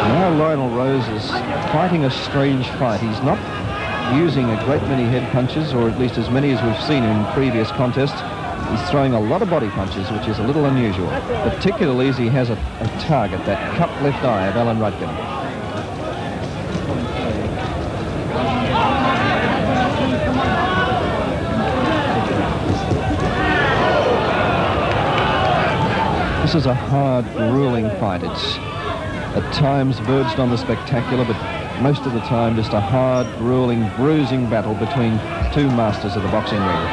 Now Lionel Rose is fighting a strange fight. He's not using a great many head punches, or at least as many as we've seen in previous contests. He's throwing a lot of body punches, which is a little unusual, particularly as he has a target, that cut left eye of Alan Rudkin. This is a hard, grueling fight. It's at times verged on the spectacular, but most of the time just a hard, grueling, bruising battle between two masters of the boxing ring.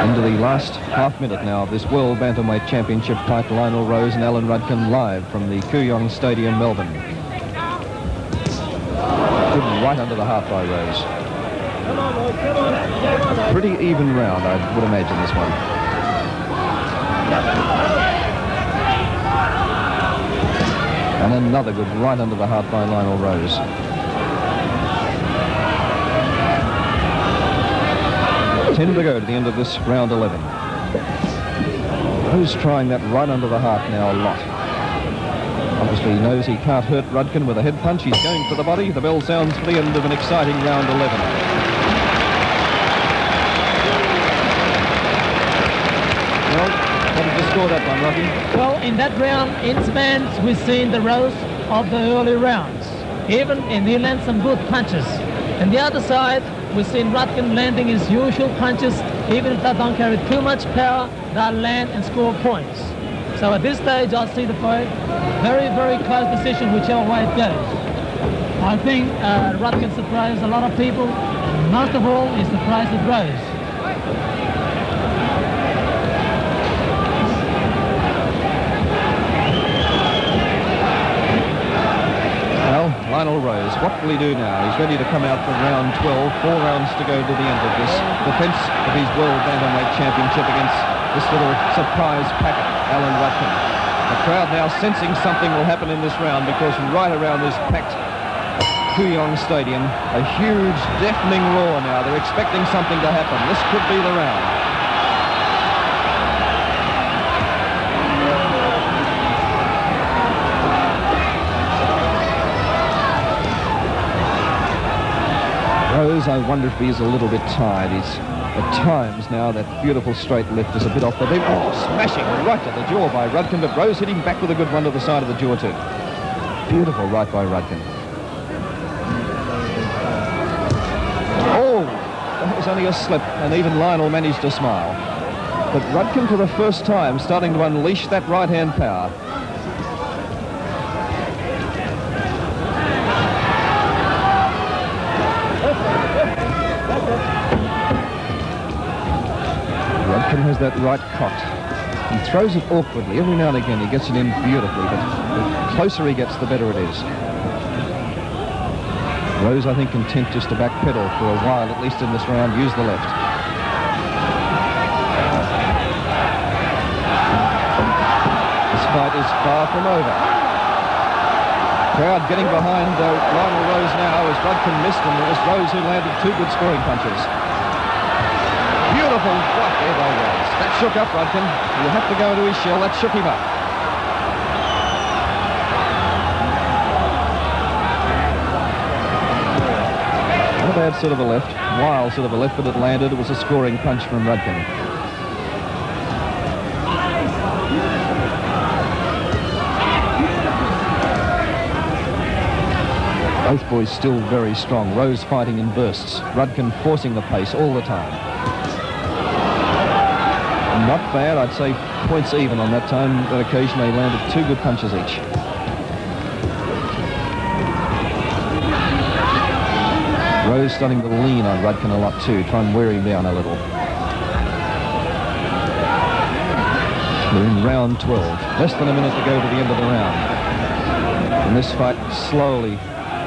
Into the last half minute now of this World Bantamweight Championship fight, Lionel Rose and Alan Rudkin live from the Kooyong Stadium, Melbourne. Good right under the heart by Rose. Pretty even round, I would imagine, this one. And another good right under the heart by Lionel Rose. Ten to go to the end of this round 11. Rose trying that right under the heart now a lot. Obviously he knows he can't hurt Rudkin with a head punch. He's going for the body. The bell sounds for the end of an exciting round 11. Well, how did you score that one, Rocky? Well, in that round, in spans, we've seen the Rose of the early rounds. and he lands some good punches. And the other side, we've seen Rudkin landing his usual punches, even if they don't carry too much power, they'll land and score points. So at this stage, I see the fight very, very close decision, whichever way it goes. I think Rudkin surprised a lot of people, and most of all, he surprised at Rose. Lionel Rose, what will he do now? He's ready to come out for round 12, 4 rounds to go to the end of this defense of his World Bantamweight Championship against this little surprise packet, Alan Rudkin. The crowd now sensing something will happen in this round because right around this packed Kooyong Stadium, a huge deafening roar now. They're expecting something to happen. This could be the round. Rose, I wonder if he's a little bit tired. He's at times now, that beautiful straight left is a bit off the beam. Oh, smashing right to the jaw by Rudkin, but Rose hitting back with a good one to the side of the jaw too. Beautiful right by Rudkin. Oh, that was only a slip, and even Lionel managed to smile. But Rudkin, for the first time, starting to unleash that right-hand power. Rudkin has that right cocked. He throws it awkwardly. Every now and again he gets it in beautifully, but the closer he gets, the better it is. Rose, I think, content just to backpedal for a while, at least in this round, use the left. This fight is far from over. Crowd getting behind Lionel Rose now as Rudkin missed, and it was Rose who landed 2 good scoring punches. Beautiful right there by Rose. That shook up Rudkin. He'll have to go into his shell. That shook him up. Not a bad sort of a left. Wild sort of a left, but it landed. It was a scoring punch from Rudkin. Both boys still very strong. Rose fighting in bursts. Rudkin forcing the pace all the time. Not bad, I'd say points even on that time. That occasion they landed 2 good punches each. Rose starting to lean on Rudkin a lot too, try and wear him down a little. We're in round 12. Less than a minute to go to the end of the round. And this fight slowly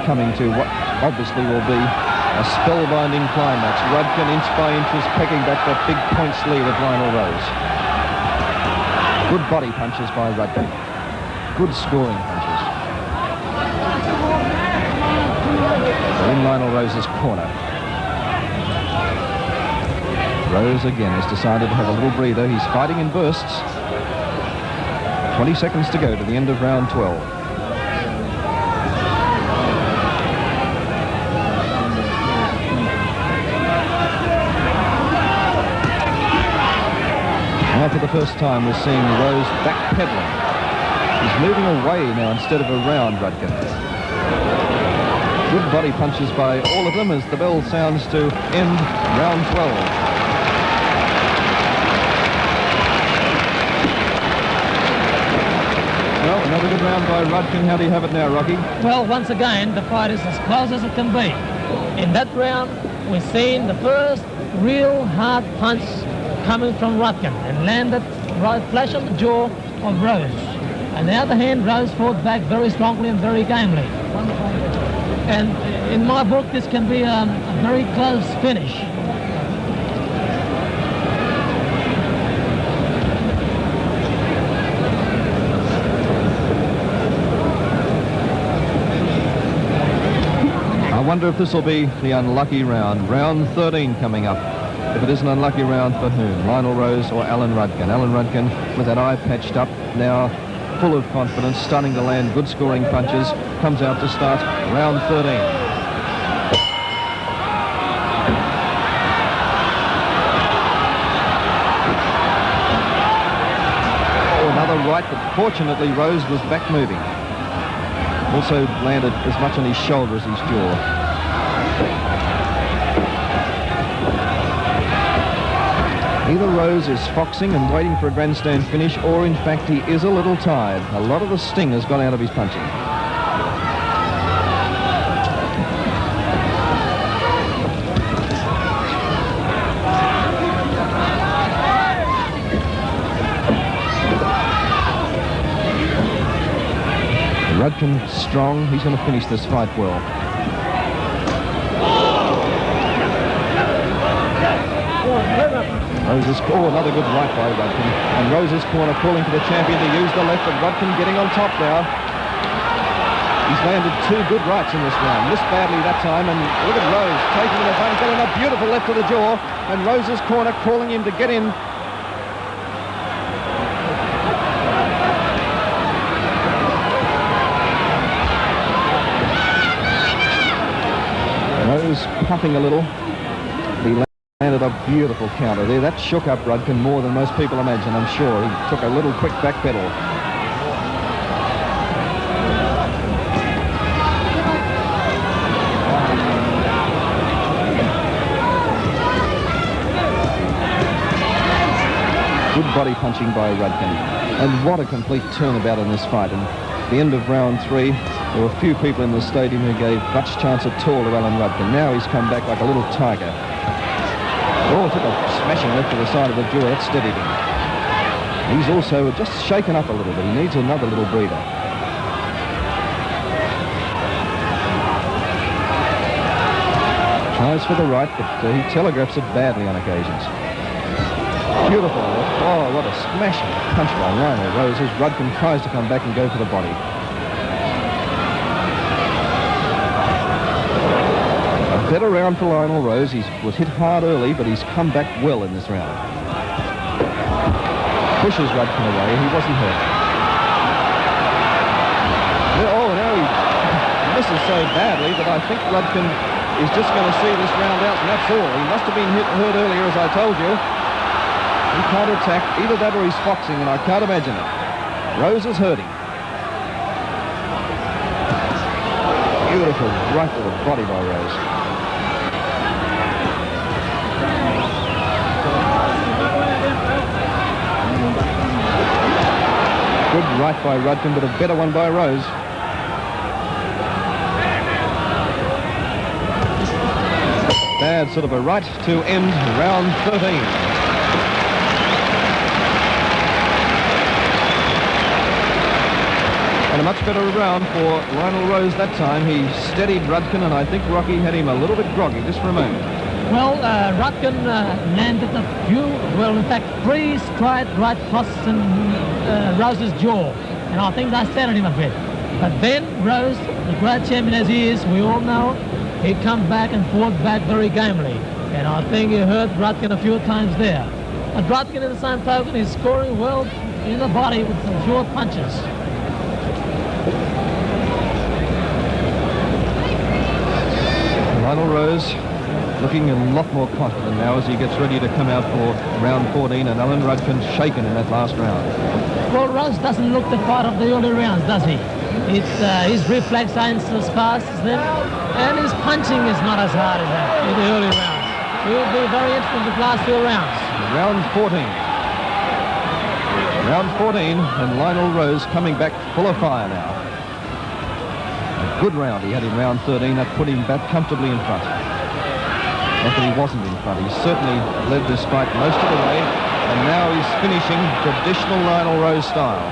coming to what obviously will be a spellbinding climax. Rudkin inch by inch is pecking back that big points lead of Lionel Rose. Good body punches by Rudkin. Good scoring punches. In Lionel Rose's corner. Rose again has decided to have a little breather. He's fighting in bursts. 20 seconds to go to the end of round 12. Now for the first time we're seeing Rose backpedaling. He's moving away now instead of around Rudkin. Good body punches by all of them as the bell sounds to end round 12. Well, another good round by Rudkin. How do you have it now, Rocky? Well, once again, the fight is as close as it can be. In that round, we've seen the first real hard punch coming from Rudkin and landed right flash on the jaw of Rose. On the other hand, Rose fought back very strongly and very gamely. And in my book, this can be a very close finish. I wonder if this will be the unlucky round. Round 13 coming up. If it is an unlucky round for whom? Lionel Rose or Alan Rudkin? Alan Rudkin with that eye patched up, now full of confidence, starting to land good scoring punches, comes out to start round 13. Oh, another right, but fortunately Rose was back moving. Also landed as much on his shoulder as his jaw. Either Rose is foxing and waiting for a grandstand finish, or in fact he is a little tired. A lot of the sting has gone out of his punching. Rudkin strong. He's going to finish this fight well. Rose's another good right by Rudkin. And Rose's corner calling for the champion to use the left, but Rudkin getting on top now. He's landed 2 good rights in this round. Missed badly that time, and look at Rose taking the advantage. Got in a beautiful left to the jaw, and Rose's corner calling him to get in. Rose puffing a little. He landed a beautiful counter there. That shook up Rudkin more than most people imagine, I'm sure. He took a little quick back pedal. Good body punching by Rudkin. And what a complete turnabout in this fight. And at the end of round 3, there were a few people in the stadium who gave much chance at all to Alan Rudkin. Now he's come back like a little tiger. Oh, took a smashing left to the side of the jaw. That steadied him. He's also just shaken up a little bit. He needs another little breather. Tries for the right, but he telegraphs it badly on occasions. Beautiful. Oh, what a smashing punch by Lionel Rose as Rudkin tries to come back and go for the body. Better round for Lionel Rose. He was hit hard early, but he's come back well in this round. Pushes Rudkin away. He wasn't hurt. Oh, now he misses so badly that I think Rudkin is just going to see this round out, and that's all. He must have been hurt earlier, as I told you. He can't attack. Either that or he's foxing, and I can't imagine it. Rose is hurting. Beautiful right to the body by Rose. Good right by Rudkin, but a better one by Rose. Bad sort of a right to end round 13. And a much better round for Lionel Rose that time. He steadied Rudkin, and I think Rocky had him a little bit groggy just for a moment. Well, Rudkin landed a few, well, in fact, 3 straight right crosses in Rose's jaw. And I think that steadied him a bit. But then Rose, the great champion as he is, we all know, he come back and fought back very gamely. And I think he hurt Rudkin a few times there. But Rudkin, in the same token, is scoring well in the body with some short punches. Lionel Rose looking a lot more confident now as he gets ready to come out for round 14, and Alan Rudkin shaken in that last round. Well, Rose doesn't look the part of the early rounds, does he? It's, his reflex ain't as fast as them, and his punching is not as hard as that in the early rounds. It will be very interesting the last 2 rounds. Round 14. Round 14, and Lionel Rose coming back full of fire now. A good round he had in round 13. That put him back comfortably in front. Not that he wasn't in front. He certainly led this fight most of the way, and now he's finishing traditional Lionel Rose style.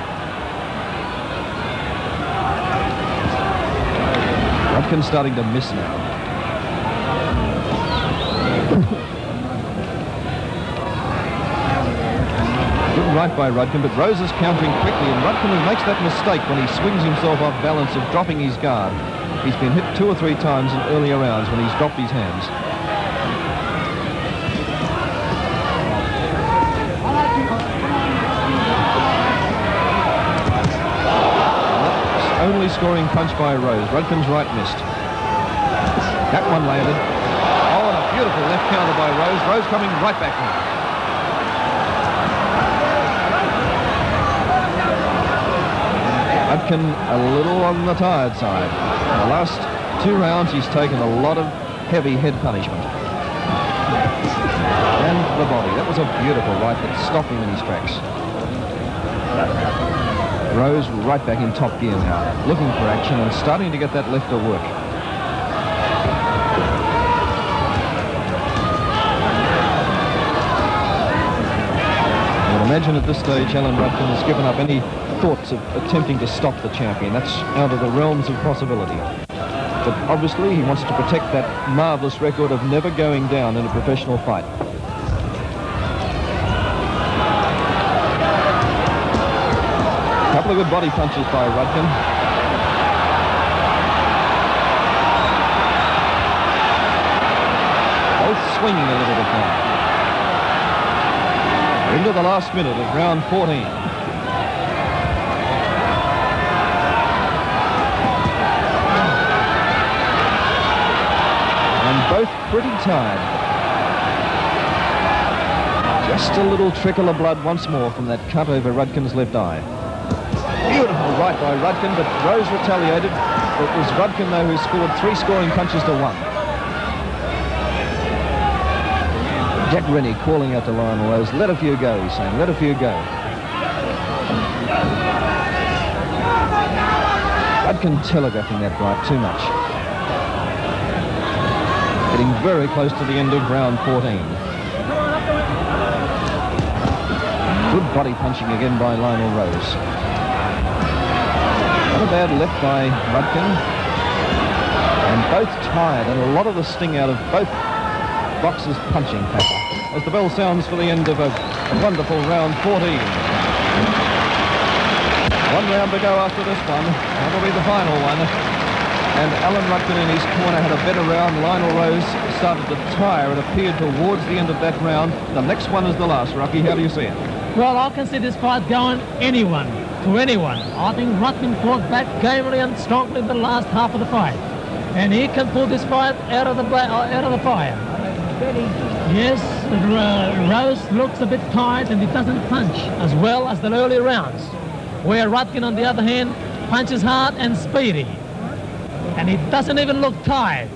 Rudkin's starting to miss now. Good right by Rudkin, but Rose is countering quickly, and Rudkin makes that mistake when he swings himself off balance of dropping his guard. He's been hit 2 or 3 times in earlier rounds when he's dropped his hands. Only scoring punch by Rose. Rudkin's right missed. That one landed. Oh, and a beautiful left counter by Rose. Rose coming right back now. Rudkin a little on the tired side. In the last 2 rounds, he's taken a lot of heavy head punishment. And the body. That was a beautiful right that stopped him in his tracks. Rose right back in top gear now, looking for action and starting to get that left to work. I would imagine at this stage Alan Rudkin has given up any thoughts of attempting to stop the champion. That's out of the realms of possibility. But obviously he wants to protect that marvellous record of never going down in a professional fight. A couple of good body punches by Rudkin. Both swinging a little bit now. We're into the last minute of round 14. And both pretty tired. Just a little trickle of blood once more from that cut over Rudkin's left eye. Beautiful right by Rudkin, but Rose retaliated. It was Rudkin, though, who scored 3 scoring punches to 1. Jack Rennie calling out to Lionel Rose, let a few go, he's saying, let a few go. Rudkin telegraphing that right too much. Getting very close to the end of round 14. Good body punching again by Lionel Rose. Not a bad left by Rudkin. And both tired, and a lot of the sting out of both boxers' punching power. As the bell sounds for the end of a wonderful round 14. 1 round to go after this one. That'll be the final one. And Alan Rudkin in his corner had a better round. Lionel Rose started to tire. It appeared towards the end of that round. The next one is the last. Rocky, how do you see it? Well, I can see this fight going anyone to anyone. I think Rudkin fought back gamely and strongly in the last half of the fight, and he can pull this fight out of the fire. Yes, Rose looks a bit tired and he doesn't punch as well as the earlier rounds, where Rudkin, on the other hand, punches hard and speedy, and he doesn't even look tired.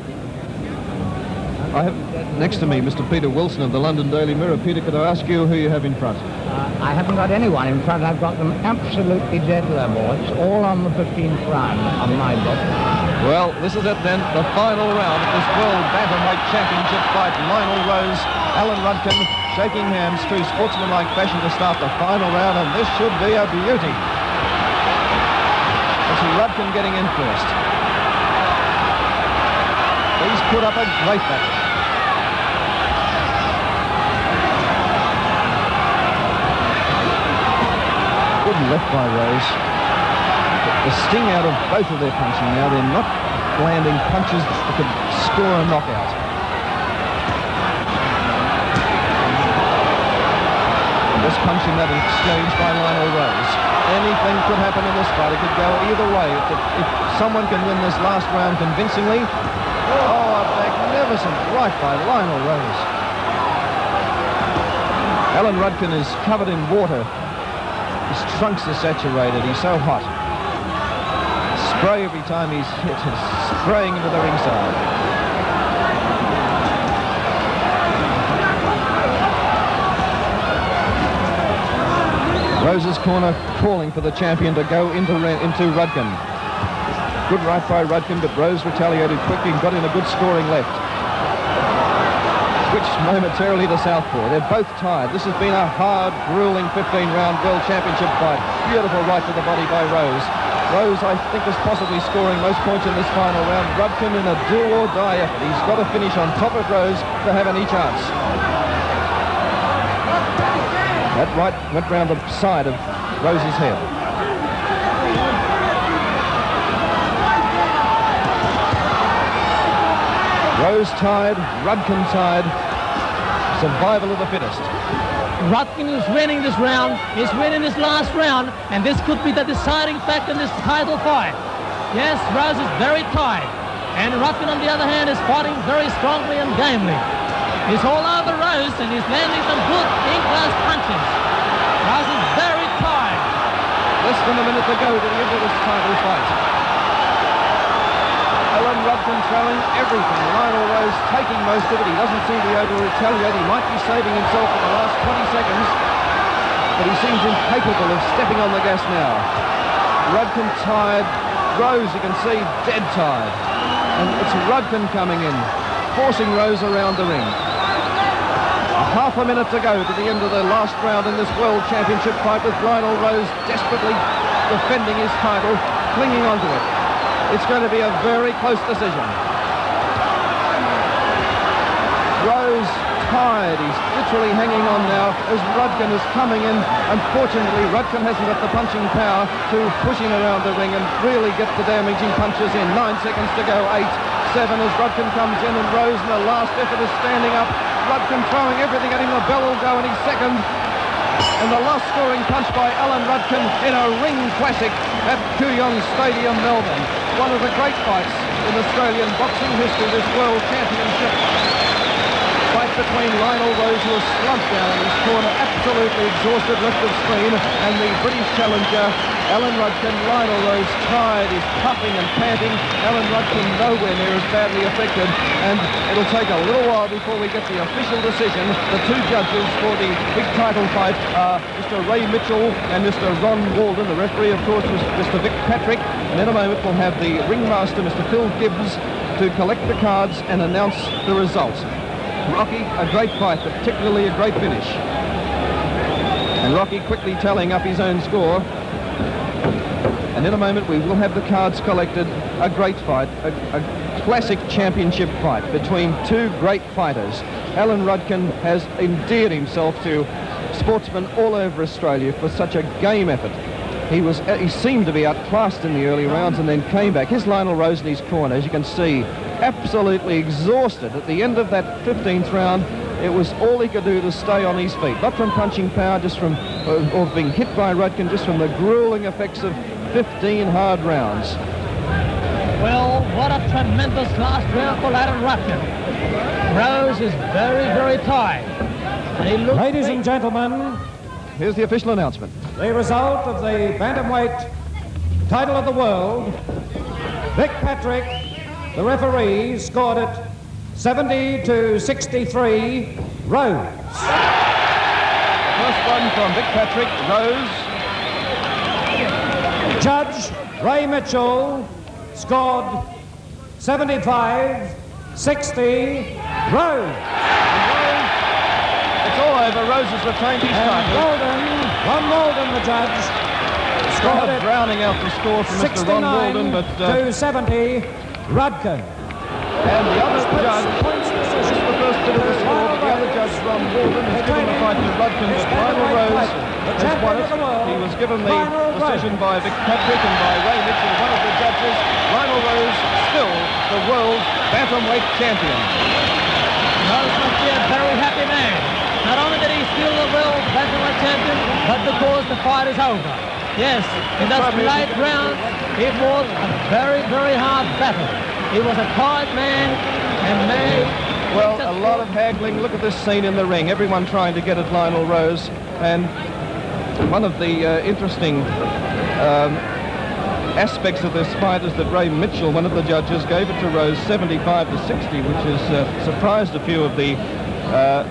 I have next to me Mr. Peter Wilson of the London Daily Mirror. Peter, could I ask you who you have in front? I haven't got anyone in front. I've got them absolutely dead level. It's all on the 15th round on my book. Well, this is it then, the final round of this World Bantamweight Championship fight. Lionel Rose, Alan Rudkin shaking hands, true sportsmanlike fashion to start the final round, and this should be a beauty. It's Rudkin getting in first. He's put up a great battle. Good left by Rose. The sting out of both of their punching now. They're not landing punches that could score a knockout. And this punching that is exchanged by Lionel Rose. Anything could happen in this fight. It could go either way. If someone can win this last round convincingly. Oh, a magnificent right by Lionel Rose. Alan Rudkin is covered in water. His trunks are saturated. He's so hot. Spray every time he's hit. He's spraying into the ringside. Rose's corner calling for the champion to go into Rudkin. Good right by Rudkin, but Rose retaliated quickly and got in a good scoring left. Switched momentarily to southpaw. They're both tired. This has been a hard, grueling 15-round World Championship fight. Beautiful right to the body by Rose. Rose, I think, is possibly scoring most points in this final round. Rudkin in a do-or-die effort. He's got to finish on top of Rose to have any chance. That right went round the side of Rose's head. Rose tired, Rudkin tired. Survival of the fittest. Rudkin is winning this round. He's winning this last round, and this could be the deciding factor in this title fight. Yes, Rose is very tired, and Rudkin, on the other hand, is fighting very strongly and gamely. He's all over Rose, and he's landing some good in-class punches. Rose is very tired. Less than a minute to go to the end of this title fight. Alan Rudkin throwing everything. Lionel Rose taking most of it. He doesn't seem to be able to retaliate. He might be saving himself for the last 20 seconds, but he seems incapable of stepping on the gas now. Rudkin tired. Rose, you can see, dead tired. And it's Rudkin coming in, forcing Rose around the ring. Half a minute to go to the end of the last round in this World Championship fight, with Lionel Rose desperately defending his title, clinging onto it. It's going to be a very close decision. Rose tired. He's literally hanging on now as Rudkin is coming in. Unfortunately, Rudkin hasn't got the punching power to push him around the ring and really get the damaging punches in. 9 seconds to go. 8, 7 as Rudkin comes in, and Rose in the last effort is standing up. Rudkin throwing everything at him. The bell will go, and he's second. And the last scoring punch by Alan Rudkin in a ring classic at Kooyong Stadium, Melbourne. One of the great fights in Australian boxing history, this World Championship fight between Lionel Rose, who was slumped down in his corner, absolutely exhausted, left of screen, and the British challenger, Alan Rudkin. Lionel Rose tired, he's puffing and panting. Alan Rudkin nowhere near as badly affected, and it'll take a little while before we get the official decision. The two judges for the big title fight are Mr. Ray Mitchell and Mr. Ron Walden. The referee, of course, was Mr. Vic Patrick, and in a moment we'll have the ringmaster, Mr. Phil Gibbs, to collect the cards and announce the result. Rocky, a great fight, particularly a great finish. And Rocky quickly tallying up his own score. And in a moment we will have the cards collected. A great fight, a classic championship fight between two great fighters. Alan Rudkin has endeared himself to sportsmen all over Australia for such a game effort. He seemed to be outclassed in the early rounds and then came back. Here's Lionel Rose in his corner, as you can see, absolutely exhausted. At the end of that 15th round, it was all he could do to stay on his feet. Not from punching power, just from, or being hit by Rudkin, just from the grueling effects of 15 hard rounds. Well, what a tremendous last round for Alan Rudkin. Rose is very, very tired. And he looks Ladies and gentlemen, here's the official announcement. the result of the Bantamweight title of the world. Vic Patrick, the referee, scored it 70-63, Rose. First one from Vic Patrick, Rose. Judge Ray Mitchell scored 75-60, Rose. It's all over. Rose has retained his title. Ron Walden, the judge, scored it Drowning out the score from Mr. Ron Walden, but 69-70, Rudkin. and the other judge, this is the first bit of the score, but the other judge, Ron Walden, has given the fight to Rudkin, but Lionel Rose has won it. He was given the decision by Vic Patrick and by Ray Mitchell, one of the judges. Lionel Rose still the world bantamweight champion. Rose must be a very happy man. Not only did he steal the world bantamweight champion, but because the fight is over. Yes, in those late rounds, it was a very, very hard battle. He was a tired man and made... Well, a lot of haggling. Look at this scene in the ring. Everyone trying to get at Lionel Rose. And one of the interesting aspects of this fight is that Ray Mitchell, one of the judges, gave it to Rose 75-60, which has surprised a few of the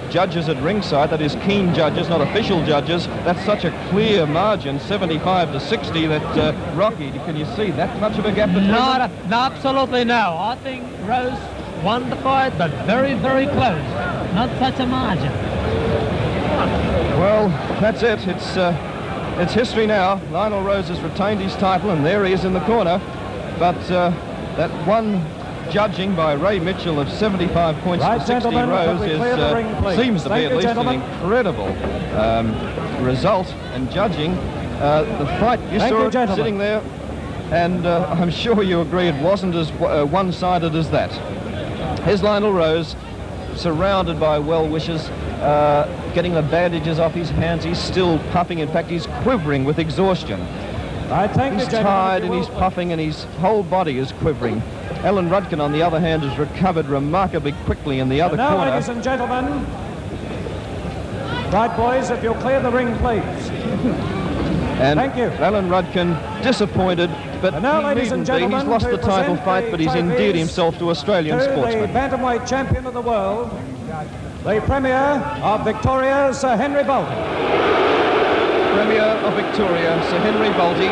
judges at ringside. That is, keen judges, not official judges. That's such a clear margin, 75-60, that Rocky, can you see that much of a gap between them? Absolutely no. I think Rose won the fight, but very, very close. Not such a margin. Well, that's it. It's history now. Lionel Rose has retained his title, and there he is in the corner. But that one judging by Ray Mitchell of 75 points to 60 Rose seems to be at least an incredible result. And judging the fight, you saw it sitting there, and I'm sure you agree it wasn't as one-sided as that. Here's Lionel Rose, surrounded by well-wishers, getting the bandages off his hands. He's still puffing. In fact, he's quivering with exhaustion. He's tired and he's puffing and his whole body is quivering. Alan Rudkin, on the other hand, has recovered remarkably quickly in the other corner. Ladies and gentlemen, right, boys, if you'll clear the ring, please. And Thank you. Alan Rudkin disappointed, but And now, he ladies and needn't be. gentlemen, He's lost to the title present fight, the but he's endeared trophies himself to Australian to sportsmen. the Bantamweight champion of the world, the Premier of Victoria, Sir Henry Bolte. Premier of Victoria, Sir Henry Bolte,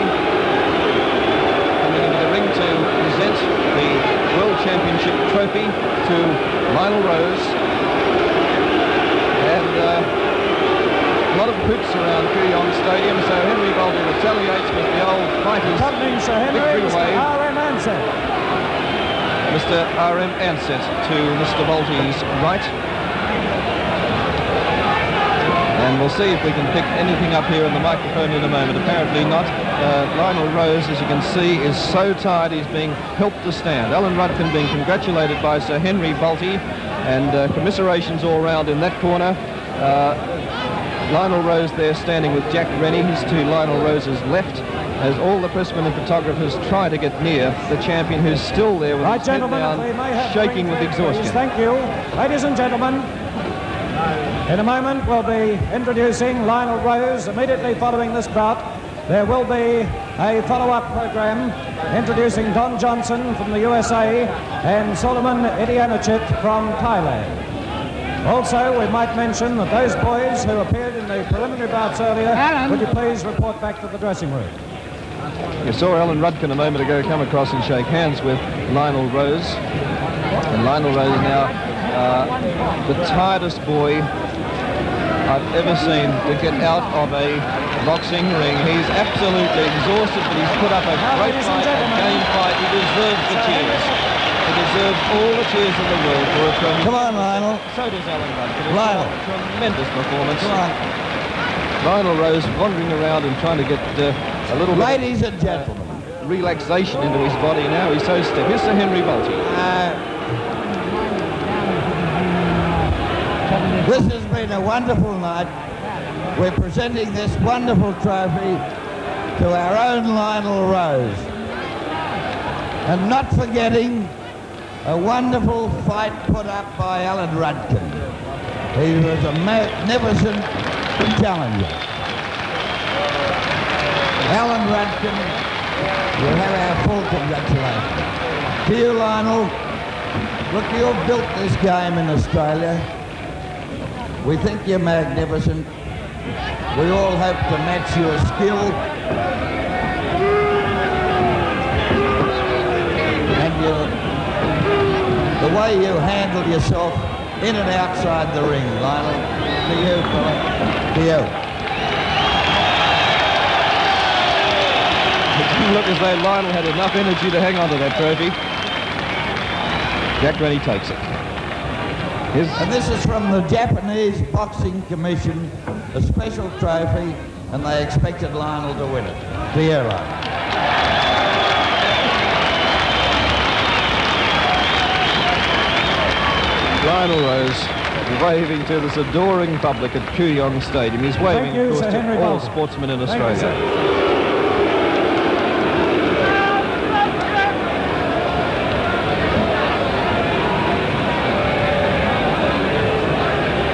coming into the ring to present the World Championship trophy to Lionel Rose. And a lot of hoops around Kooyong Stadium, so Henry Bolte retaliates with the old fighters Accompanying Sir Henry, victory Mr. wave. R.M. Ansett. Mr. R.M. Ansett to Mr. Bolte's right. And we'll see if we can pick anything up here on the microphone in a moment. Apparently not. Lionel Rose, as you can see, is so tired he's being helped to stand. Alan Rudkin being congratulated by Sir Henry Bolte, and commiserations all round in that corner. Lionel Rose there standing with Jack Rennie. He's to Lionel Rose's left, as all the pressmen and photographers try to get near the champion, who's still there with Right, his head gentlemen, down, if we may have shaking the with ring, please. exhaustion. Thank you. Ladies and gentlemen, in a moment we'll be introducing Lionel Rose. Immediately following this bout, there will be a follow-up program introducing Don Johnson from the USA and Solomon Idianachit from Thailand. Also, we might mention that those boys who appeared in the preliminary bouts earlier, would you please report back to the dressing room? You saw Alan Rudkin a moment ago come across and shake hands with Lionel Rose. And Lionel Rose now the tiredest boy I've ever seen to get out of a boxing ring. He's absolutely exhausted, but he's put up a great fight, a game fight. He deserves the cheers. He deserves all the cheers in the world for a tremendous... Come on, Lionel. So does Alan Rudkin. Lionel. Tremendous performance. Come on. Lionel Rose wandering around and trying to get a little bit Ladies and gentlemen, of relaxation into his body now. He's so stiff. Here's Sir Henry Bolte. this has been a wonderful night. We're presenting this wonderful trophy to our own Lionel Rose. And not forgetting a wonderful fight put up by Alan Rudkin. He was a magnificent challenger. Alan Rudkin, you have our full congratulations. To you, Lionel. Look, you've built this game in Australia. We think you're magnificent. We all hope to match your skill. And the way you handle yourself in and outside the ring, Lionel. To you, fella. To you. It didn't look as though Lionel had enough energy to hang on to that trophy. Jack Rennie takes it. And this is from the Japanese Boxing Commission, a special trophy, and they expected Lionel to win it. To you, Lionel. Lionel Rose waving to this adoring public at Kooyong Stadium. He's waving, you, of course, Sir Henry to all Bolte. sportsmen in Thank you, Australia. sir.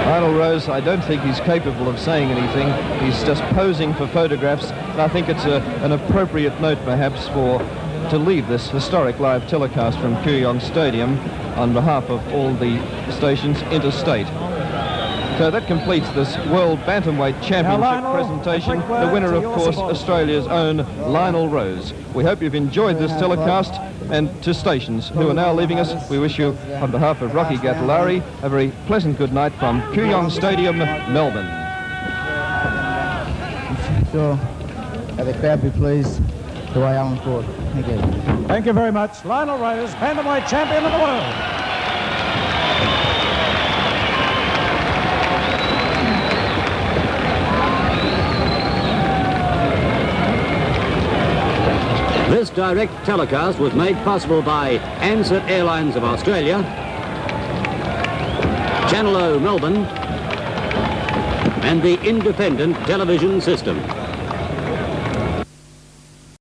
Lionel Rose, I don't think he's capable of saying anything. He's just posing for photographs. And I think it's an appropriate note, perhaps, to leave this historic live telecast from Kooyong Stadium on behalf of all the stations interstate. So that completes this World Bantamweight Championship Lionel, presentation. a quick word The winner, to of your course, support. Australia's own Lionel Rose. We hope you've enjoyed this telecast, and to stations who are now leaving us, we wish you, on behalf of Rocky Gattalari, a very pleasant good night from Kooyong Stadium, Melbourne. Sure. The crowd be pleased to weigh Alan Ford. Thank you. Thank you very much. Lionel Rose, Bantamweight champion of the world. This direct telecast was made possible by Ansett Airlines of Australia, Channel O Melbourne, and the Independent Television System.